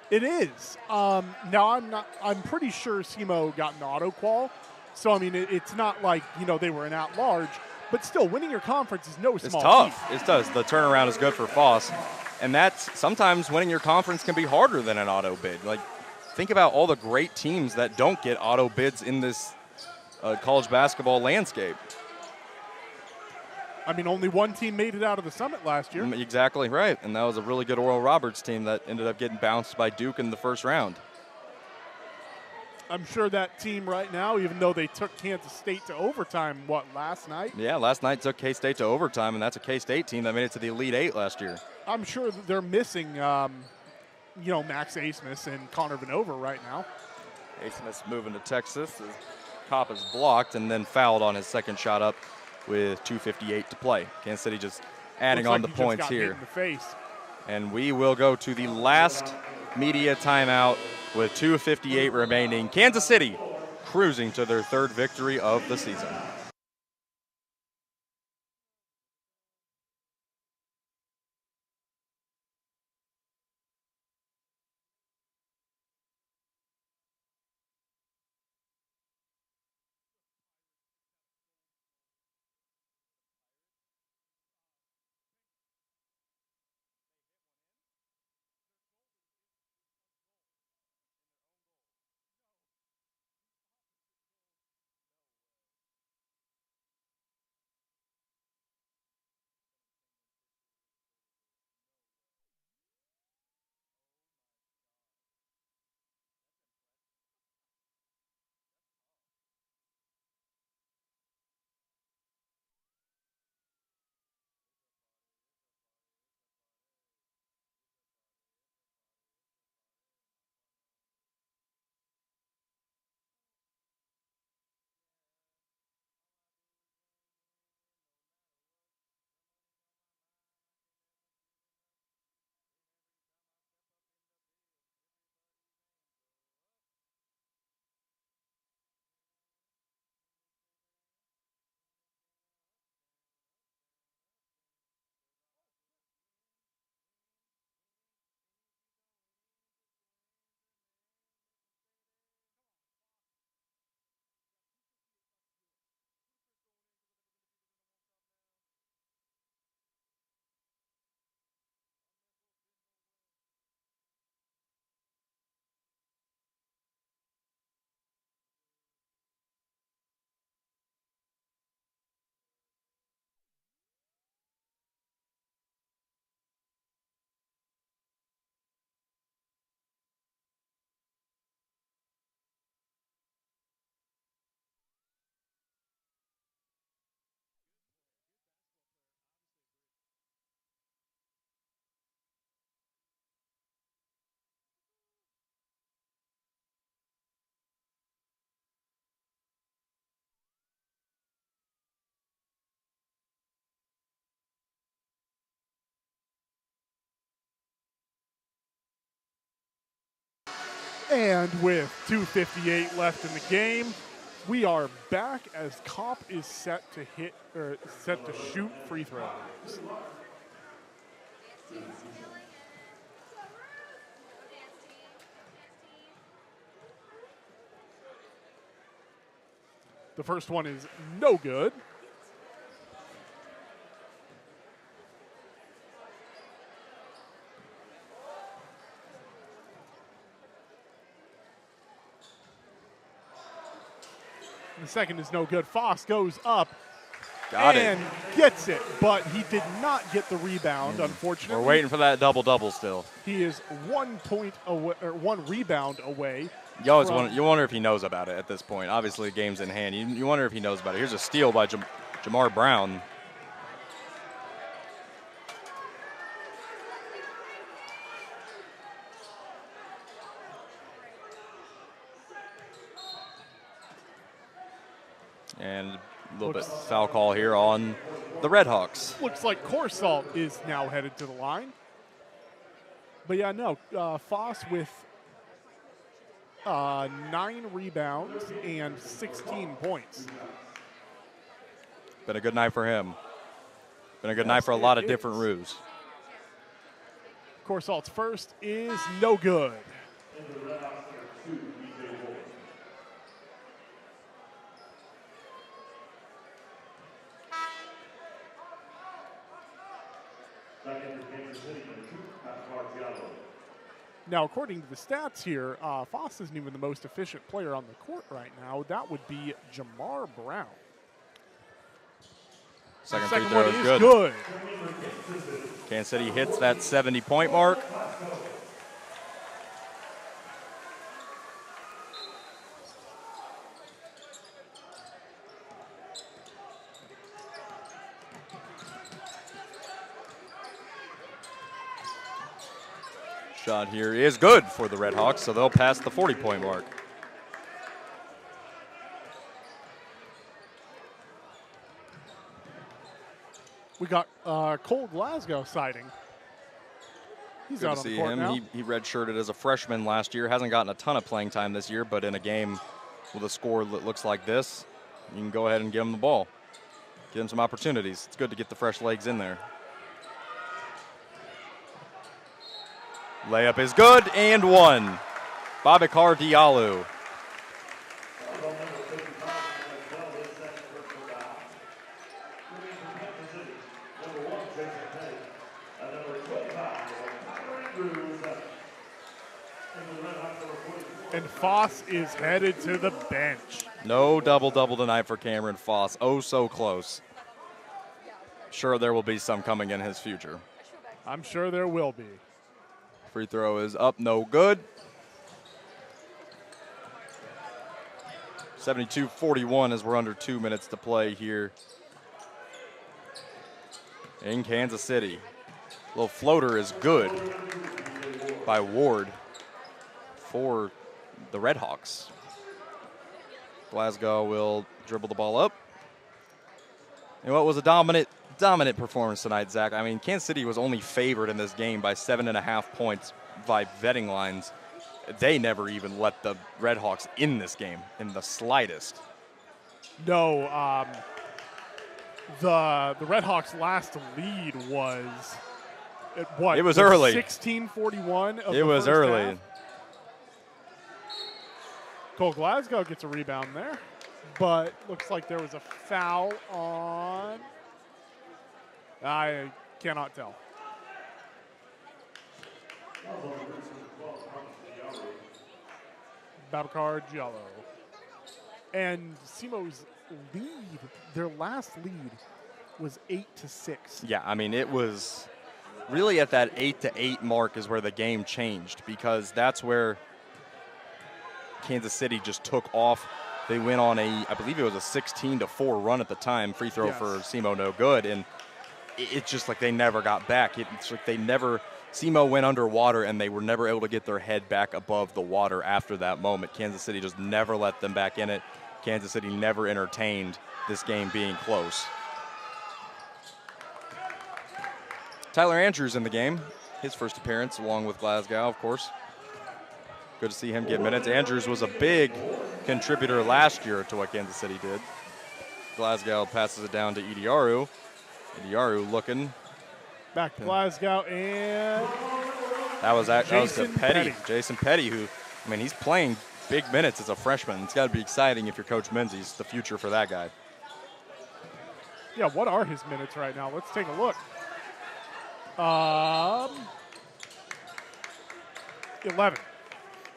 It is. Now I'm pretty sure SEMO got an auto qual. So I mean, it's not like, you know, they were an at-large, but still, winning your conference is no small feat. It's tough. It does. The turnaround is good for Foss, and that's sometimes winning your conference can be harder than an auto bid. Like, think about all the great teams that don't get auto bids in this college basketball landscape. I mean, only one team made it out of the Summit last year. Exactly right, and that was a really good Oral Roberts team that ended up getting bounced by Duke in the first round. I'm sure that team right now, even though they took Kansas State to overtime, last night? Yeah, last night took K-State to overtime, and that's a K-State team that made it to the Elite Eight last year. I'm sure that they're missing, you know, Max Asmus and Connor Vanova right now. Asmus moving to Texas. His cop is blocked and then fouled on his second shot up with 2:58 to play. Kansas City just adding Looks on like the he points just got here. hit in the face. And we will go to the last media timeout with 2:58 remaining. Kansas City cruising to their third victory of the season. And with 2:58 left in the game, we are back as Kopp is set to shoot free throws. The first one is no good. The second is no good. Foss goes up and gets it, but he did not get the rebound, unfortunately. We're waiting for that double-double still. He is 1 point away, or 1 rebound away. You always wonder if he knows about it at this point. Obviously, the game's in hand. You wonder if he knows about it. Here's a steal by Jamar Brown. And a little bit foul call here on the Redhawks. Looks like Corsalt is now headed to the line. But yeah, no, Foss with 9 rebounds and 16 points. Been a good night for him. Been a good night for a lot of different roos. Corsalt's first is no good. Now, according to the stats here, Foss isn't even the most efficient player on the court right now. That would be Jamar Brown. Second Second free throw one is is good. good. Kansas City hits that 70-point mark. Shot here is good for the Redhawks, so they'll pass the 40-point mark. We got Cole Glasgow sighting. He's Good out to on the see court him. now. He redshirted as a freshman last year. Hasn't gotten a ton of playing time this year, but in a game with a score that looks like this, you can go ahead and give him the ball. Give him some opportunities. It's good to get the fresh legs in there. Layup is good and one. Babakar Diallo. And Foss is headed to the bench. No double-double tonight for Cameron Foss. Oh, so close. Sure, there will be some coming in his future. I'm sure there will be. Free throw is up, no good. 72-41 as we're under 2 minutes to play here in Kansas City. Little floater is good by Ward for the Redhawks. Glasgow will dribble the ball up. And what was a dominant performance tonight, Zach. I mean, Kansas City was only favored in this game by 7.5 points by betting lines. They never even let the Redhawks in this game in the slightest. No, the Redhawks' last lead was at what? It was early. 16:41 of It the was first early. half. Cole Glasgow gets a rebound there, but looks like there was a foul on. I cannot tell. Babakar Diallo. And SEMO's lead, their last lead, was 8-6. Yeah, I mean, it was really at that 8-8 mark is where the game changed, because that's where Kansas City just took off. They went on I believe it was a 16-4 run at the time. Free throw for SEMO, no good. And it's just like they never got back. It's like SEMO went underwater and they were never able to get their head back above the water after that moment. Kansas City just never let them back in it. Kansas City never entertained this game being close. Tyler Andrews in the game. His first appearance along with Glasgow, of course. Good to see him get minutes. Andrews was a big contributor last year to what Kansas City did. Glasgow passes it down to Idiaru. Idiaru looking Back to Glasgow, and That was to Jason Petty. Petty. Jason Petty, who, I mean, he's playing big minutes as a freshman. It's got to be exciting if you're Coach Menzies, the future for that guy. yeah, what are his minutes right now? Let's take a look. 11.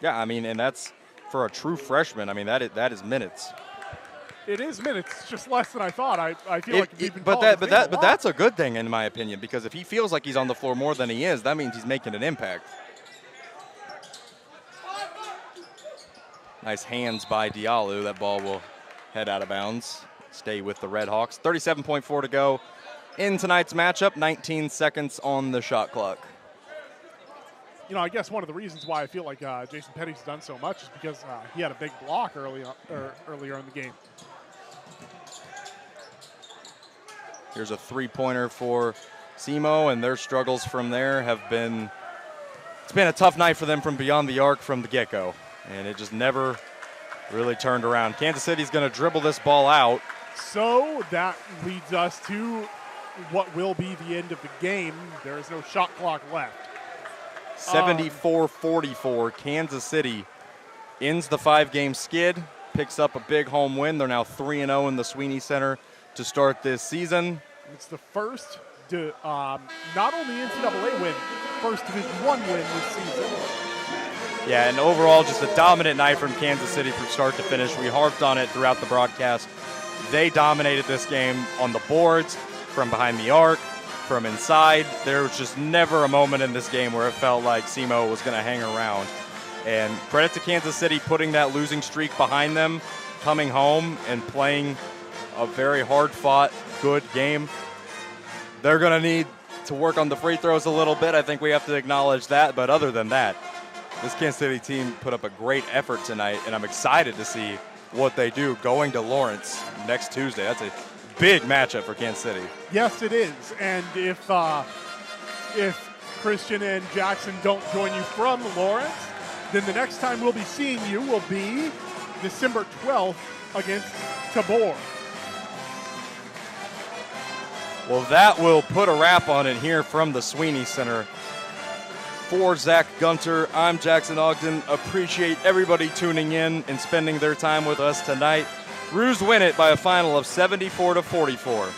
Yeah, I mean, and that's for a true freshman. I mean, that is minutes. It is minutes, it's just less than I thought. I feel like we've been calling But his name a lot. that's a good thing in my opinion, because if he feels like he's on the floor more than he is, that means he's making an impact. Nice hands by Diallo. That ball will head out of bounds. Stay with the Red Hawks. 37.4 to go in tonight's matchup. 19 seconds on the shot clock. You know, I guess one of the reasons why I feel like Jason Petty's done so much is because he had a big block earlier in the game. Here's a three-pointer for SEMO, and their struggles from there have been, it's been a tough night for them from beyond the arc from the get-go, and it just never really turned around. Kansas City's going to dribble this ball out. So that leads us to what will be the end of the game. There is no shot clock left. 74-44, Kansas City ends the 5-game skid, picks up a big home win. They're now 3-0 in the Sweeney Center to start this season. It's the first, not only NCAA win, first Division I win this season. Yeah, and overall just a dominant night from Kansas City from start to finish. We harped on it throughout the broadcast. They dominated this game on the boards, from behind the arc, from inside. There was just never a moment in this game where it felt like SEMO was going to hang around. And credit to Kansas City putting that losing streak behind them, coming home and playing a very hard-fought, good game. They're going to need to work on the free throws a little bit. I think we have to acknowledge that. But other than that, this Kansas City team put up a great effort tonight, and I'm excited to see what they do going to Lawrence next Tuesday. That's a big matchup for Kansas City. Yes, it is. And if Christian and Jackson don't join you from Lawrence, then the next time we'll be seeing you will be December 12th against Tabor. Well, that will put a wrap on it here from the Sweeney Center. For Zach Gunter, I'm Jackson Ogden. Appreciate everybody tuning in and spending their time with us tonight. Roos win it by a final of 74-44.